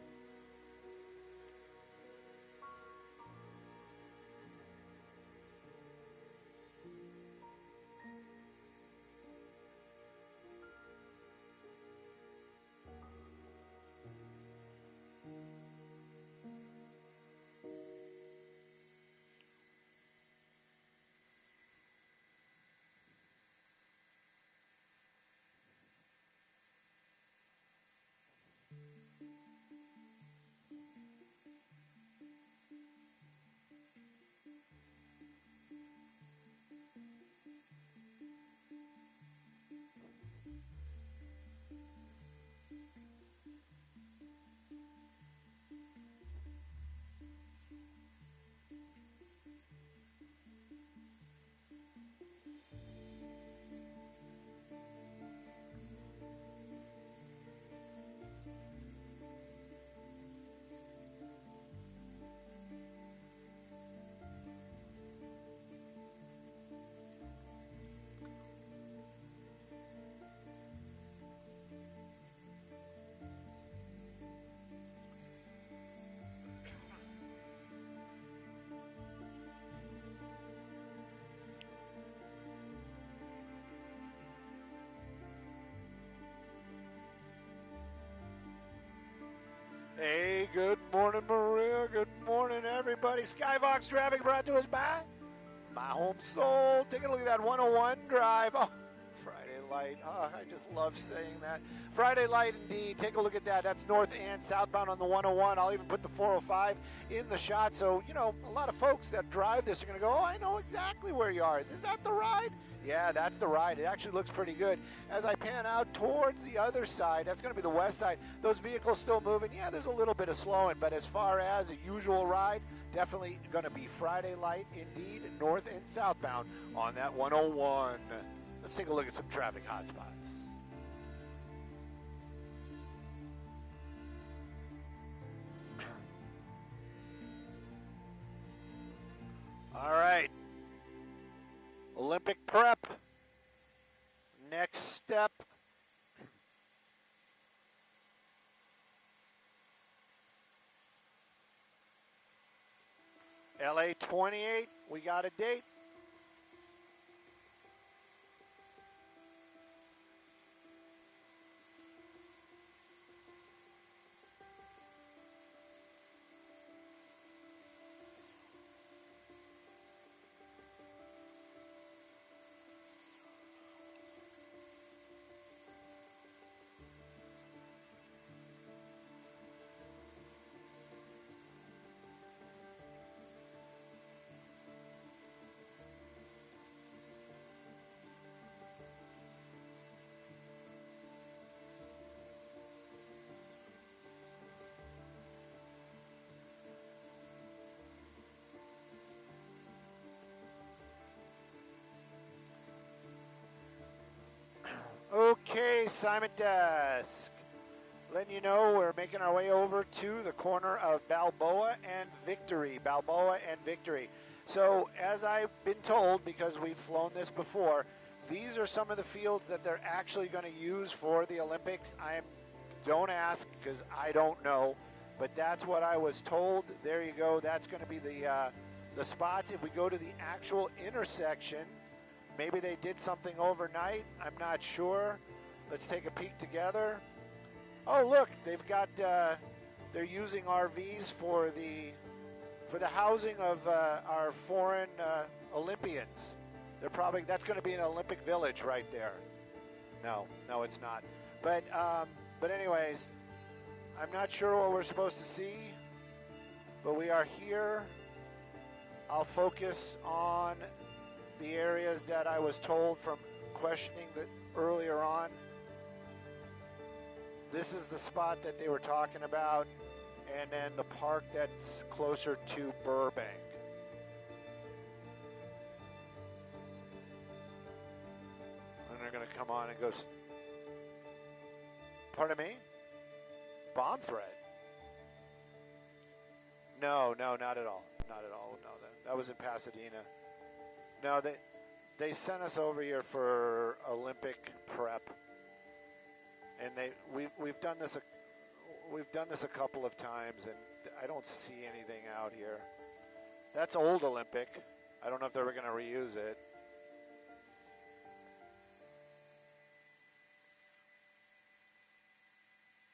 Hey, good morning, Maria. Good morning, everybody. Skyvox traffic brought to us by My Home Soul. Take a look at that 101 drive. Oh, Friday light. Oh, I just love saying that. Friday light indeed. Take a look at that. That's north and southbound on the 101. I'll even put the 405 in the shot. So, you know, a lot of folks that drive this are going to go, oh, I know exactly where you are. Is that the ride? Yeah, that's the ride. It actually looks pretty good. As I pan out towards the other side, that's going to be the west side, those vehicles still moving. Yeah, there's a little bit of slowing, but as far as a usual ride, definitely going to be Friday light indeed, north and southbound on that 101. Let's take a look at some traffic hotspots. All right. Olympic prep. Next step. LA 28. We got a date. Okay, Simon Desk. Letting you know we're making our way over to the corner of Balboa and Victory. Balboa and Victory. So, as I've been told, because we've flown this before, these are some of the fields that they're actually going to use for the Olympics. Don't ask because I don't know, but that's what I was told. There you go. That's going to be the spots. If we go to the actual intersection, maybe they did something overnight. I'm not sure. Let's take a peek together. Oh, look, they've got, they're using RVs for the housing of our foreign Olympians. That's going to be an Olympic village right there. No, it's not. But anyways, I'm not sure what we're supposed to see, but we are here. I'll focus on the areas that I was told from questioning earlier on. This is the spot that they were talking about, and then the park that's closer to Burbank. And they're going to come on and go, pardon me? Bomb threat? No, not at all. Not at all. No, that was in Pasadena. No, they sent us over here for Olympic prep, and we've done this a couple of times, and I don't see anything out here. That's old Olympic. I don't know if they were going to reuse it.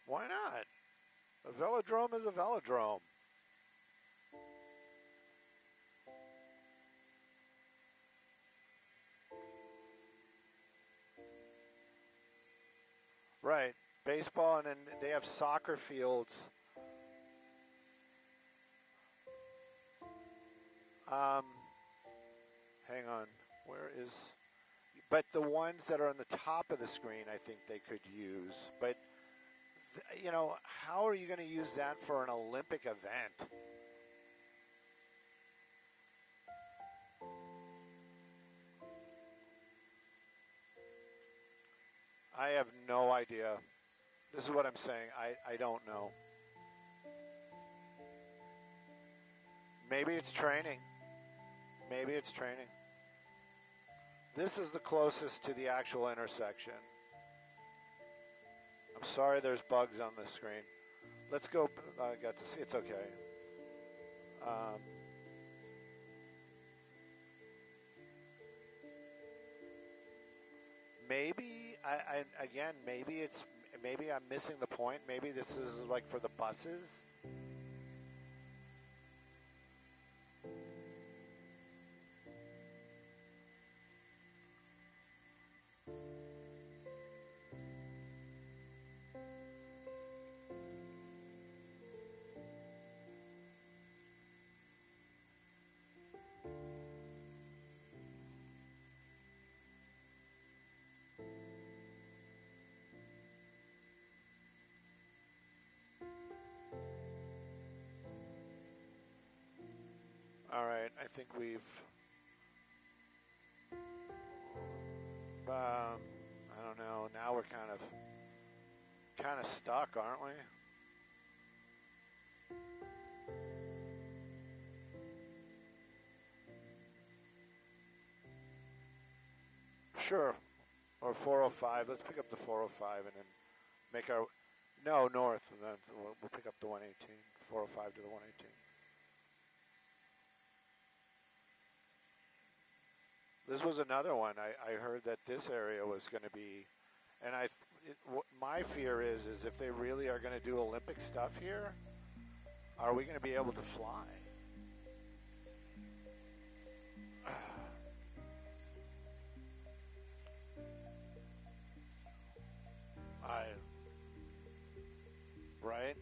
Why not? A velodrome is a velodrome. Right. baseball, and then they have soccer fields. Hang on, where is? But the ones that are on the top of the screen, I think they could use. But you know, how are you going to use that for an Olympic event? I have no idea. This is what I'm saying. I don't know. Maybe it's training. Maybe it's training. This is the closest to the actual intersection. I'm sorry there's bugs on the screen. Let's go. I got to see. It's okay. Maybe, again, maybe I'm missing the point. Maybe this is like for the buses. All right, I think we've, I don't know, now we're kind of stuck, aren't we? Sure, or 405, let's pick up the 405 and then make our, no, north, and then we'll pick up the 118, 405 to the 118. This was another one. I heard that this area was going to be, and my fear is if they really are going to do Olympic stuff here, are we going to be able to fly? Right?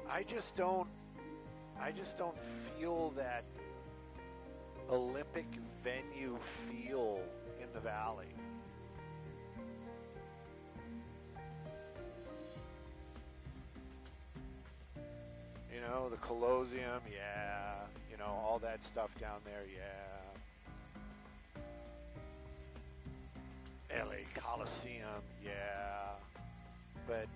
I just don't feel that Olympic venue feel in the valley. You know, the Colosseum, yeah. You know, all that stuff down there, yeah. LA Coliseum, yeah. But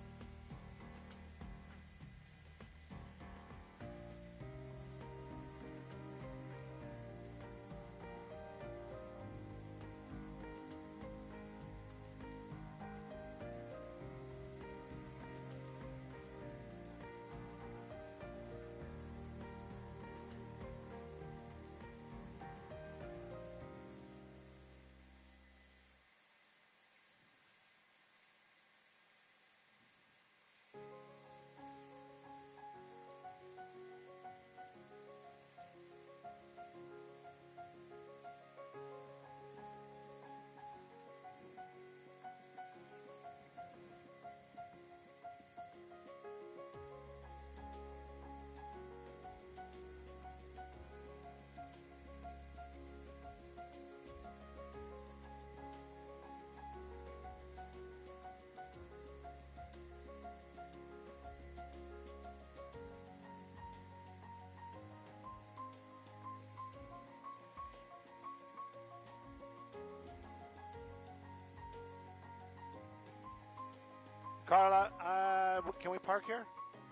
Carla, can we park here,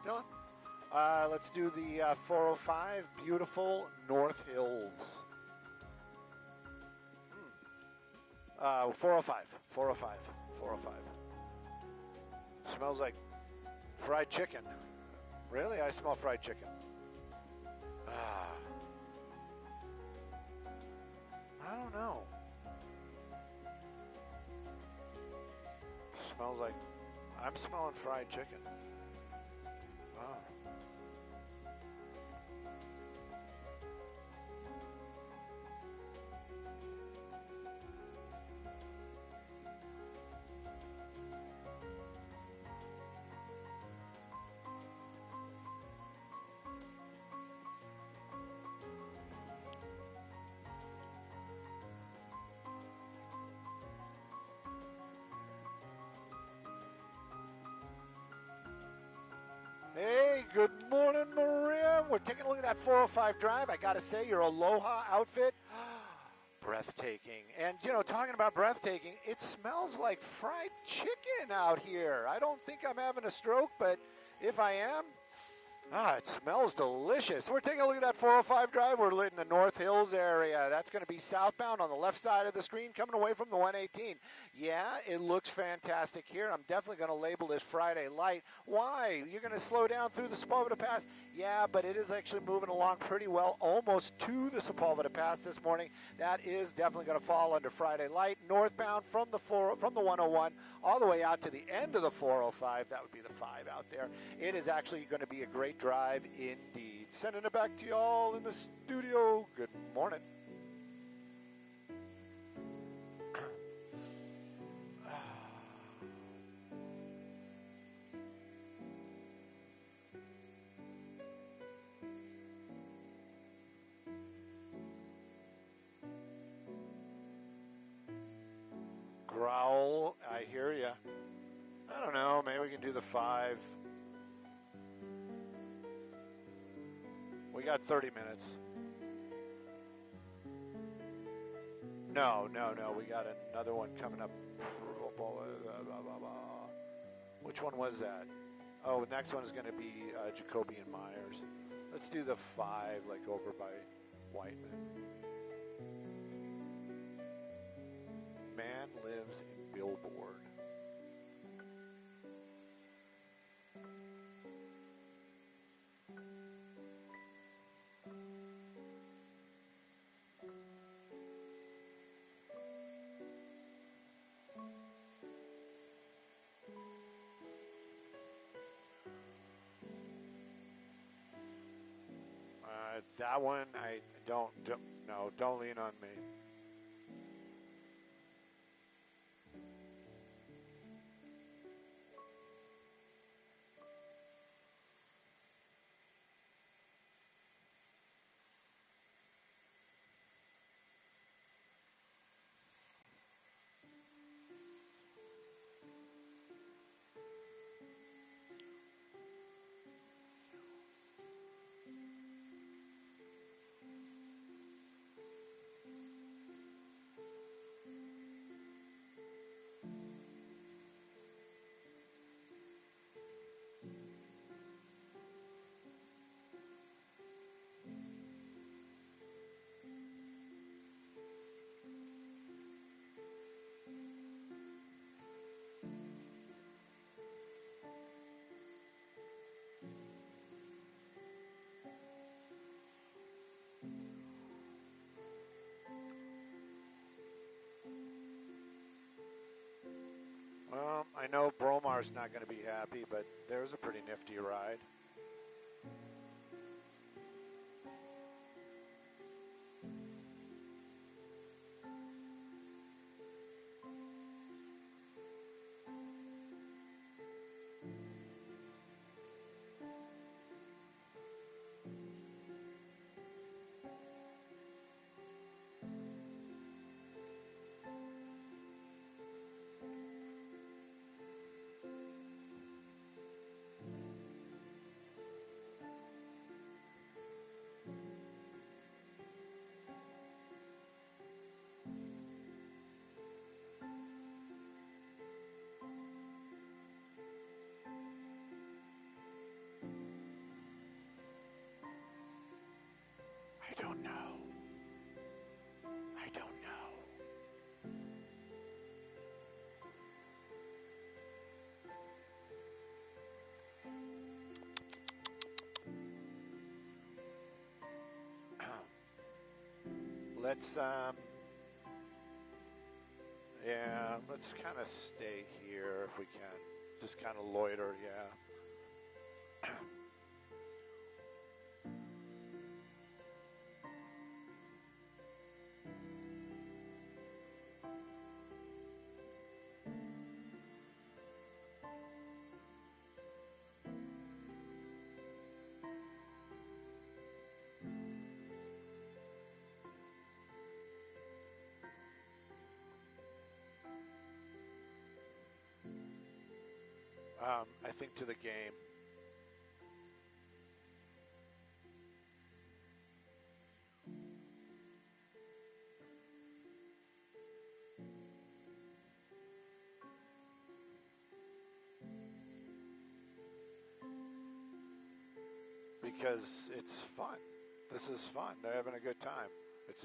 Dylan? Let's do the 405, beautiful North Hills. 405, 405, 405. Smells like fried chicken. Really? I smell fried chicken. I don't know. Smells like, I'm smelling fried chicken. Oh. Hey, good morning, Maria. We're taking a look at that 405 drive. I got to say, your Aloha outfit, breathtaking. And, you know, talking about breathtaking, it smells like fried chicken out here. I don't think I'm having a stroke, but if I am, it smells delicious. We're taking a look at that 405 drive. We're in the North Hills area. That's going to be southbound on the left side of the screen, coming away from the 118. Yeah, it looks fantastic here. I'm definitely going to label this Friday light. Why? You're going to slow down through the Sepulveda Pass? Yeah, but it is actually moving along pretty well, almost to the Sepulveda Pass this morning. That is definitely going to fall under Friday light. Northbound from the 101 all the way out to the end of the 405. That would be the 5 out there. It is actually going to be a great drive indeed. Sending it back to y'all in the studio. Good morning. Growl, I hear ya. I don't know, maybe we can do the 5. We got 30 minutes. No. We got another one coming up. Which one was that? Oh, the next one is going to be Jacoby and Myers. Let's do the 5, like over by Whiteman. Man lives in Billboard. That one, I don't lean on me. Well, I know Bromar's not going to be happy, but there's a pretty nifty ride. Let's yeah, let's kind of stay here if we can. Just kind of loiter, yeah. I think to the game. Because it's fun. This is fun. They're having a good time. It's...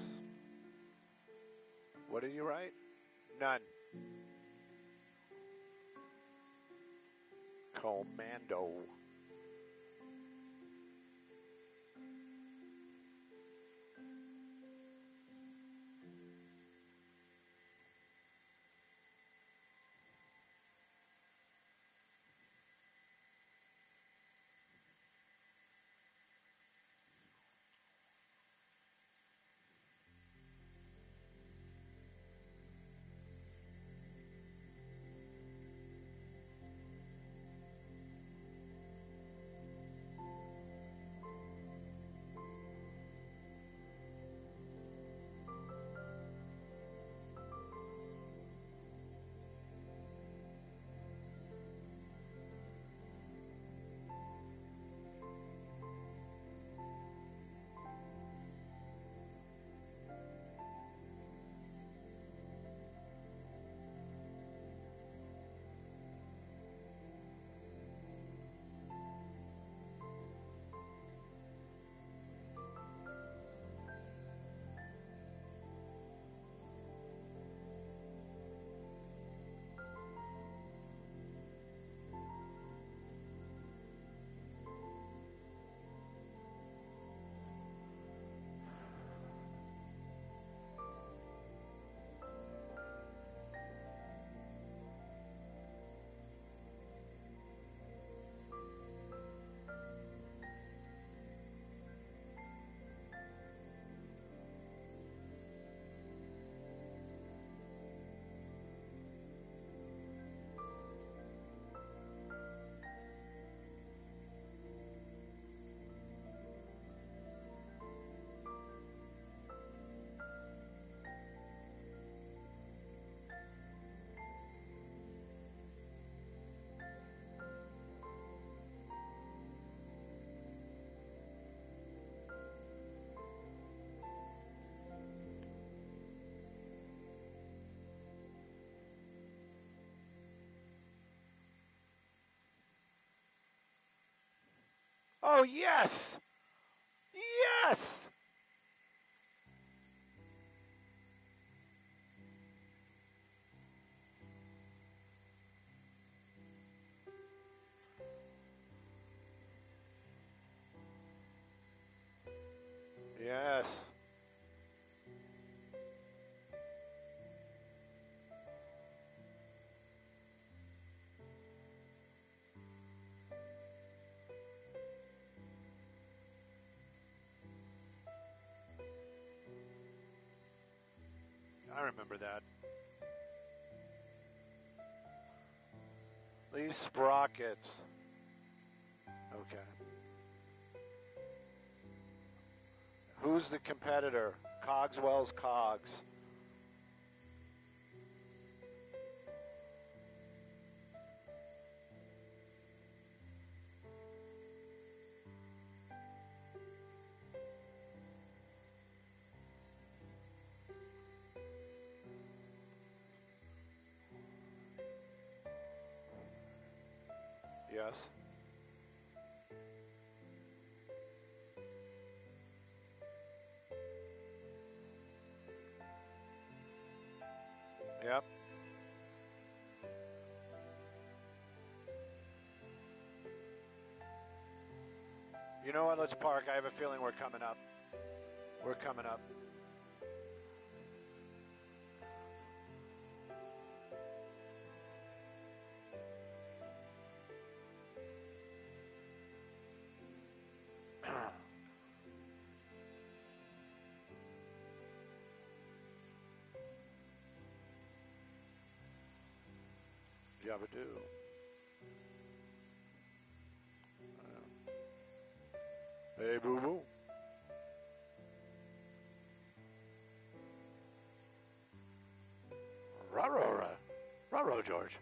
What did you write? None. Commando. Oh, yes! Yes! Yes. I remember that. These sprockets. Okay. Who's the competitor? Cogswell's Cogs. Yes. Yep. You know what? Let's park. I have a feeling we're coming up. We're coming up. Jabba do. Hey, boo boo. Rah, George.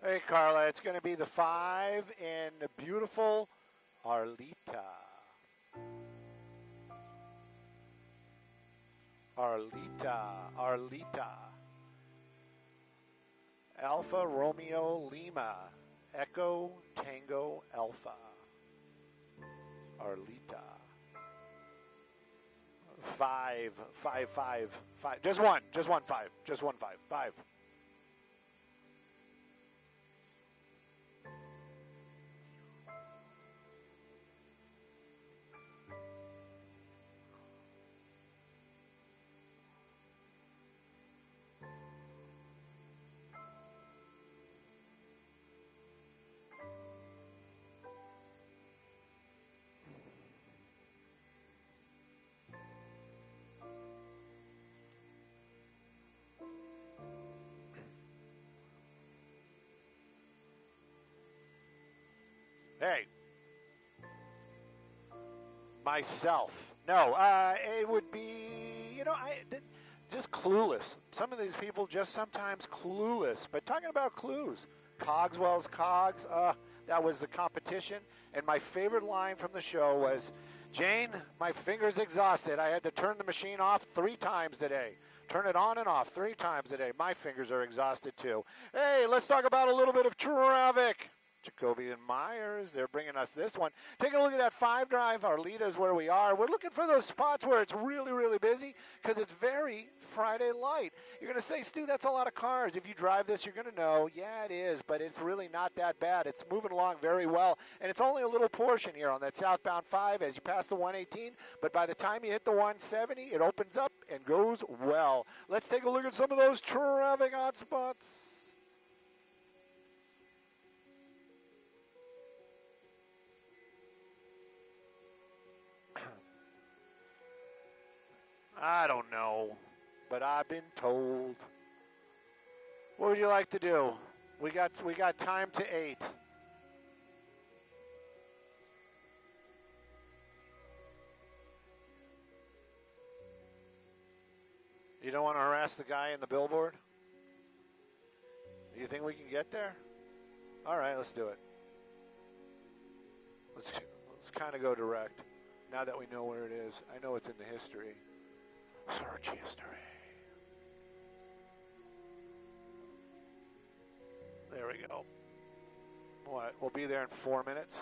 Hey, Carla, it's going to be the 5 in beautiful Arleta. Arleta. Alpha Romeo Lima. Echo Tango Alpha. Arleta. 5. Just one 5. Just one 5. 5. Hey. Myself. No, it would be, just clueless. Some of these people just sometimes clueless. But talking about clues, Cogswell's Cogs, that was the competition. And my favorite line from the show was, Jane, my finger's exhausted. I had to turn the machine off 3 times today. Turn it on and off 3 times a day. My fingers are exhausted too. Hey, let's talk about a little bit of traffic. Jacoby and Myers, they're bringing us this one. Take a look at that 5 drive. Arleta's where we are. We're looking for those spots where it's really, really busy because it's very Friday light. You're going to say, Stu, that's a lot of cars. If you drive this, you're going to know, yeah, it is, but it's really not that bad. It's moving along very well, and it's only a little portion here on that southbound 5 as you pass the 118, but by the time you hit the 170, it opens up and goes well. Let's take a look at some of those traffic hotspots. I don't know, but I've been told. What would you like to do? We got time to 8. You don't want to harass the guy in the billboard? Do you think we can get there? All right, let's do it. Let's kind of go direct. Now that we know where it is, I know it's in the history. Search history. There we go. What? We'll be there in 4 minutes.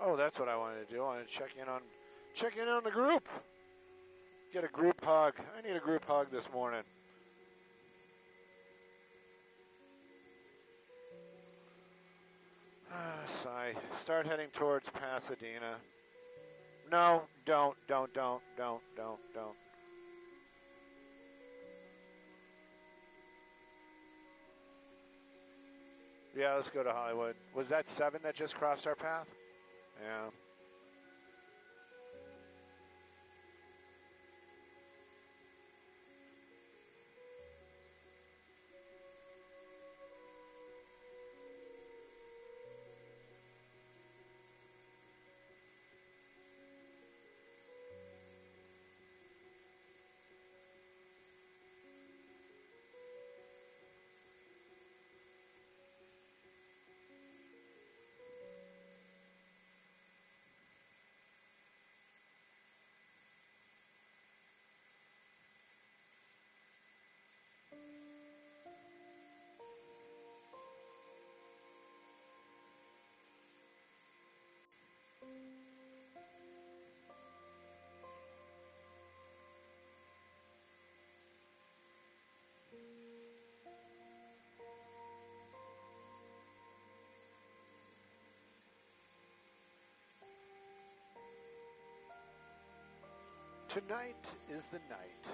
Oh, that's what I wanted to do. I wanted to check in on the group. Get a group hug. I need a group hug this morning. Sigh. Start heading towards Pasadena. No, don't. Yeah, let's go to Hollywood. Was that 7 that just crossed our path? Yeah. Tonight is the night.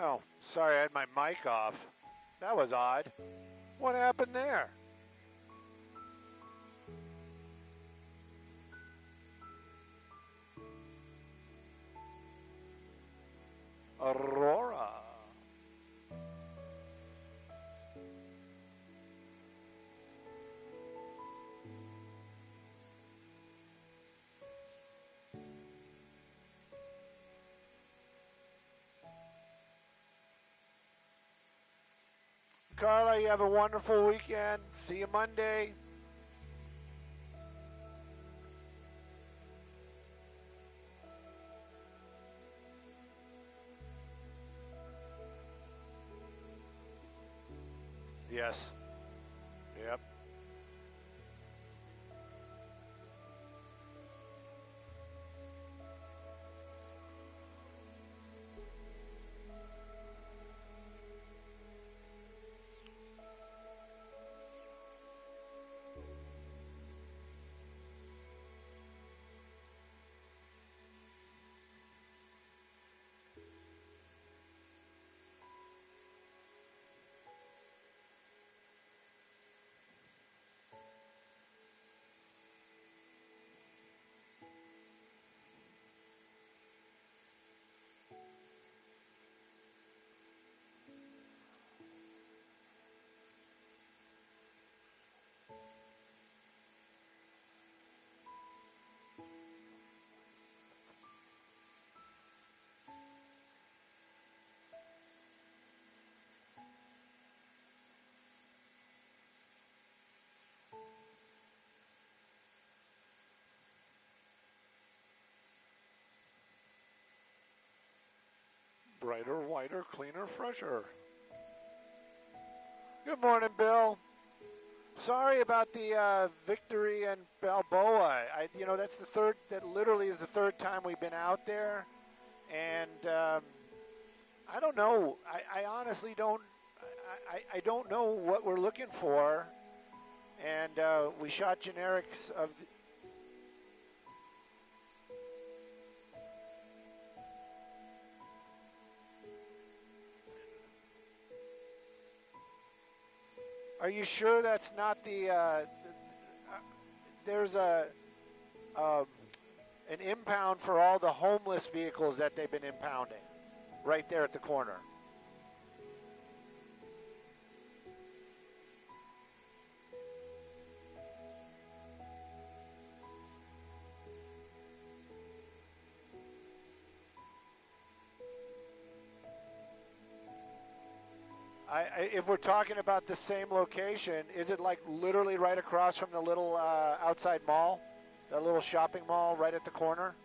Oh, sorry, I had my mic off. That was odd. What happened there? Aurora. Carla, you have a wonderful weekend. See you Monday. Yes. Yep. Brighter, whiter, cleaner, fresher. Good morning, Bill. Sorry about the victory in Balboa. That's the third. That literally is the third time we've been out there, and I don't know. I honestly don't. I don't know what we're looking for, and we shot generics of. Are you sure that's not the? There's an impound for all the homeless vehicles that they've been impounding, right there at the corner. If we're talking about the same location, is it like literally right across from the little outside mall, the little shopping mall right at the corner?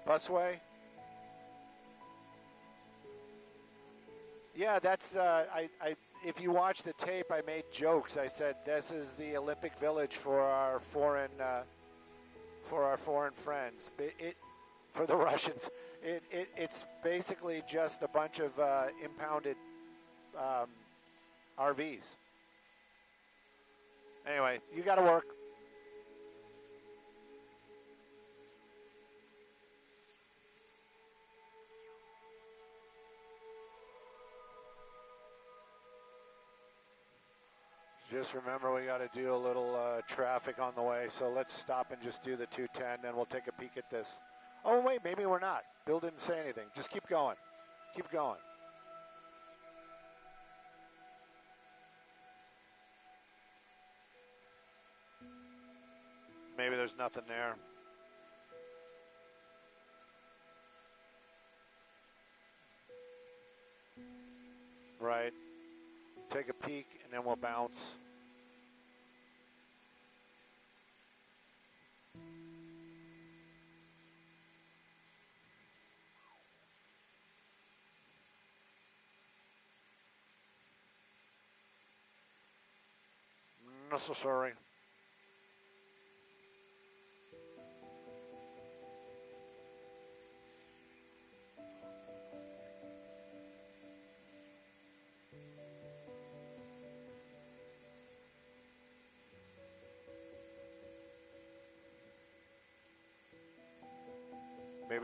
Busway? Yeah, that's, if you watch the tape, I made jokes. I said, this is the Olympic Village for our foreign friends. For the Russians. It's basically just a bunch of impounded RVs. Anyway, you got to work. Just remember we got to do a little traffic on the way, so let's stop and just do the 210, then we'll take a peek at this. Oh, wait, maybe we're not. Bill didn't say anything. Just keep going. Keep going. Maybe there's nothing there. Right. Take a peek, and then we'll bounce. Necessary.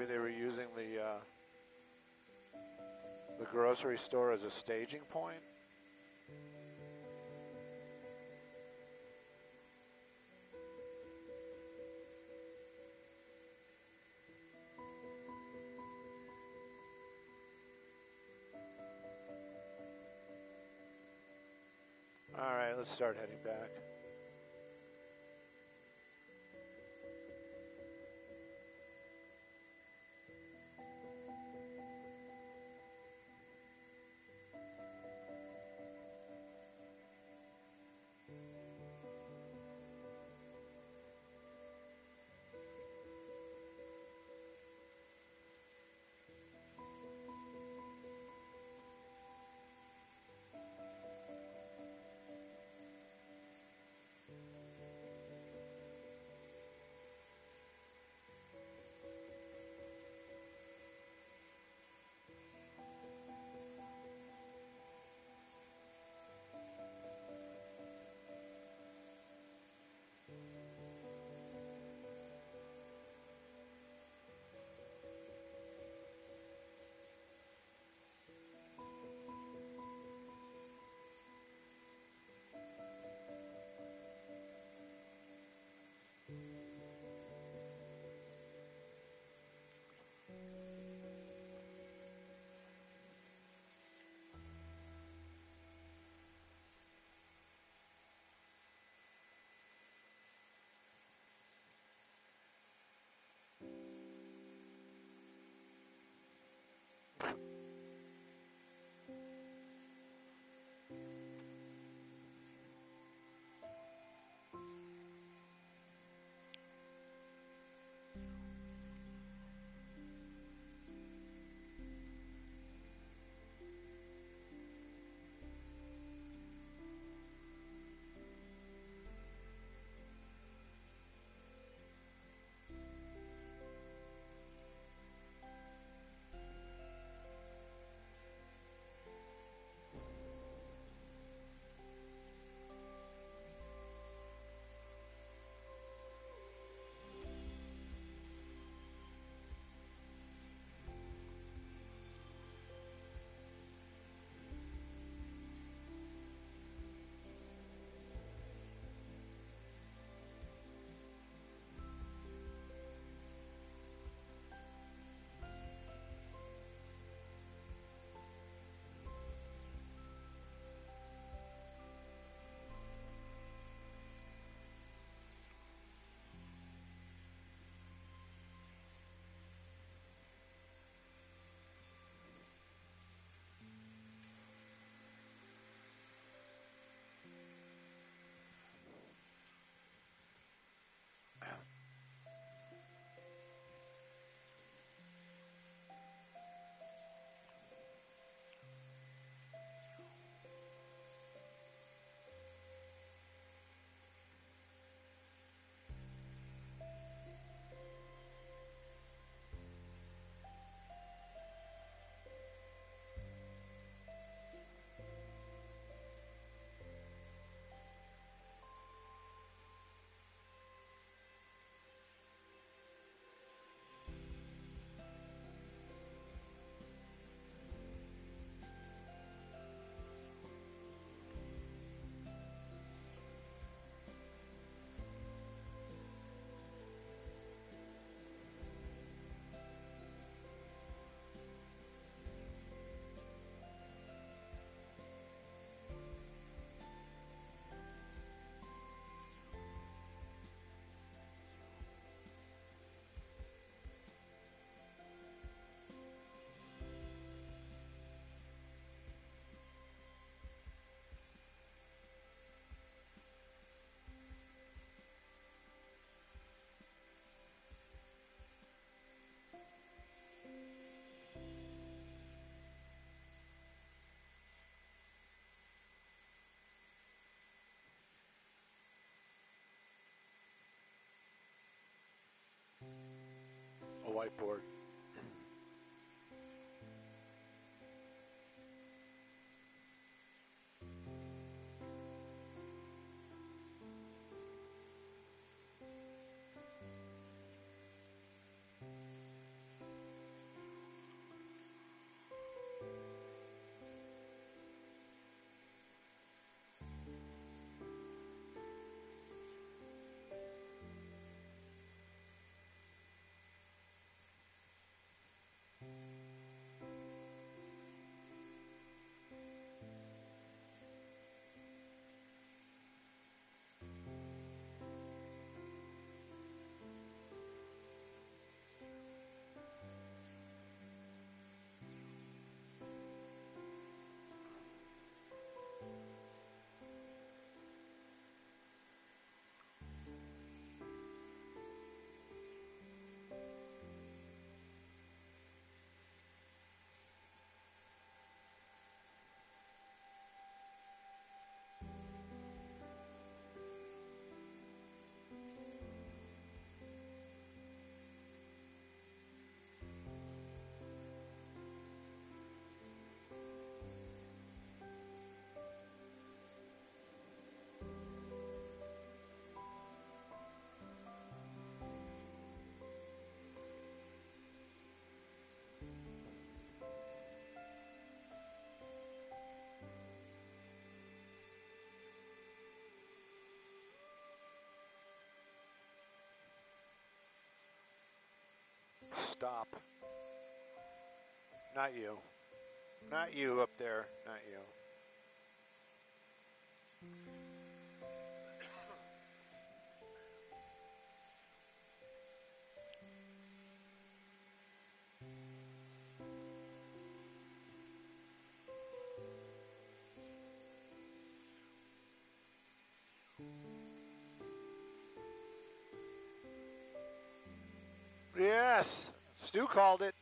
maybe they were using the grocery store as a staging point. All right, let's start heading back. A whiteboard. stop. Not you. Not you up there. Not you. Yes. Stu called it.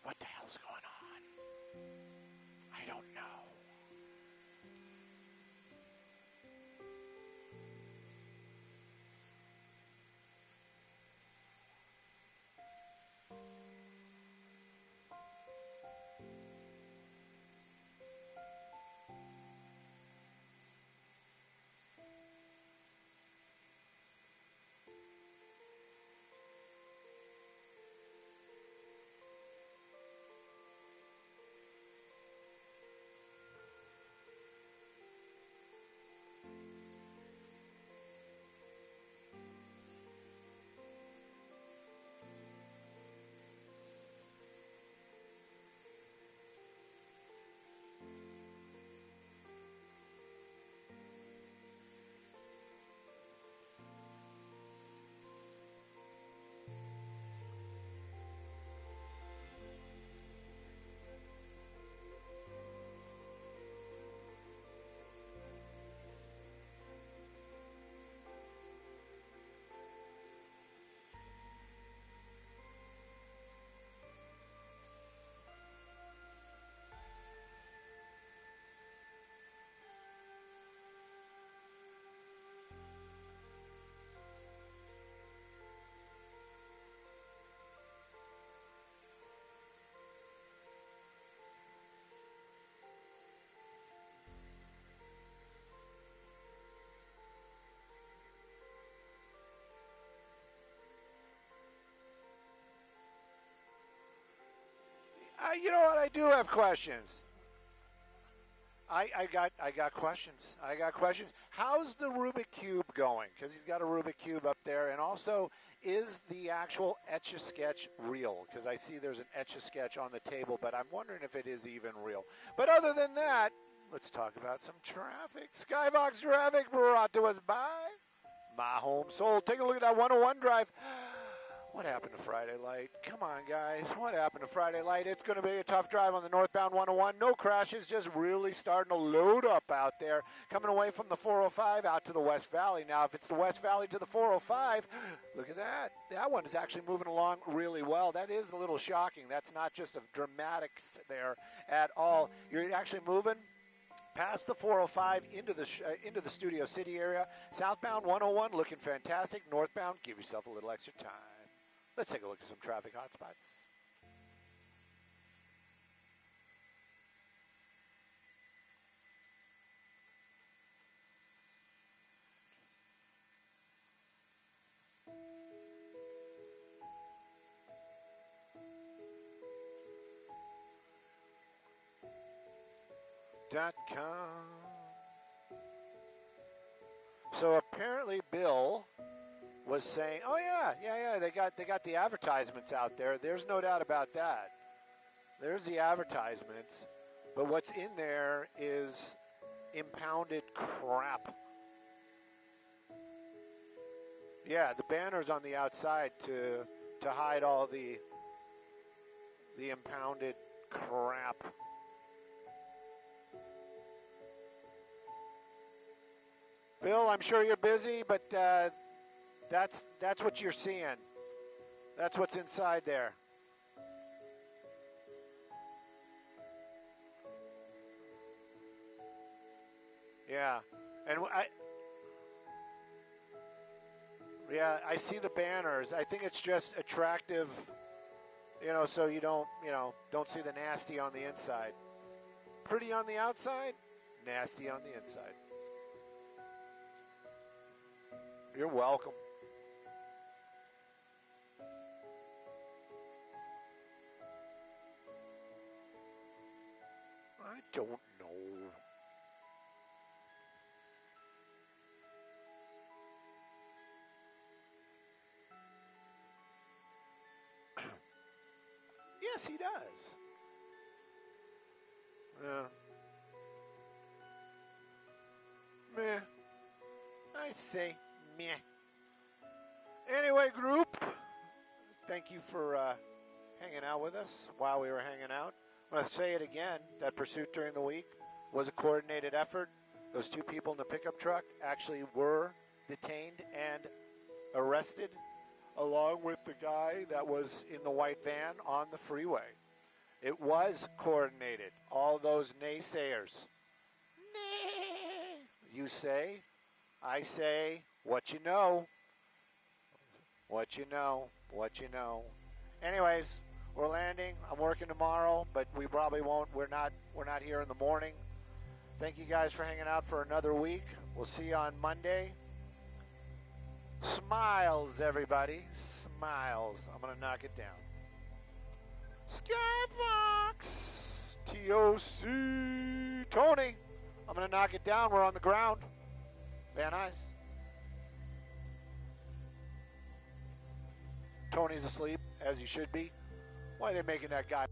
What the hell's going on? I don't know. You know what? I do have questions. I got questions. I got questions. How's the Rubik Cube going? Because he's got a Rubik Cube up there. And also, is the actual Etch-a-Sketch real? Because I see there's an Etch-a-Sketch on the table, but I'm wondering if it is even real. But other than that, let's talk about some traffic. Skybox traffic brought to us by My Home Sold. Take a look at that 101 drive. What happened to Friday Light? Come on, guys. What happened to Friday Light? It's going to be a tough drive on the northbound 101. No crashes, just really starting to load up out there. Coming away from the 405 out to the West Valley. Now, if it's the West Valley to the 405, look at that. That one is actually moving along really well. That is a little shocking. That's not just a dramatics there at all. You're actually moving past the 405 into the Studio City area. Southbound 101 looking fantastic. Northbound, give yourself a little extra time. Let's take a look at some traffic hotspots. .com. So apparently Bill was saying, "Oh yeah, they got the advertisements out there. There's no doubt about that. There's the advertisements, but what's in there is impounded crap. Yeah, the banners on the outside to hide all the impounded crap." Bill, I'm sure you're busy, but that's what you're seeing. That's what's inside there. Yeah, and I see the banners. I think it's just attractive, so you don't see the nasty on the inside. Pretty on the outside, nasty on the inside. You're welcome. I don't know. Yes, he does. Meh. I say meh. Anyway, group, thank you for hanging out with us while we were hanging out. I'm going to say it again. That pursuit during the week was a coordinated effort. Those two people in the pickup truck actually were detained and arrested, along with the guy that was in the white van on the freeway. It was coordinated. All those naysayers. You say, I say, what you know. What you know, what you know. Anyways, we're landing. I'm working tomorrow, but we probably won't. We're not here in the morning. Thank you guys for hanging out for another week. We'll see you on Monday. Smiles, everybody. Smiles. I'm going to knock it down. Skyfox. TOC. Tony. I'm going to knock it down. We're on the ground. Van Nuys. Tony's asleep, as he should be. Why are they making that guy?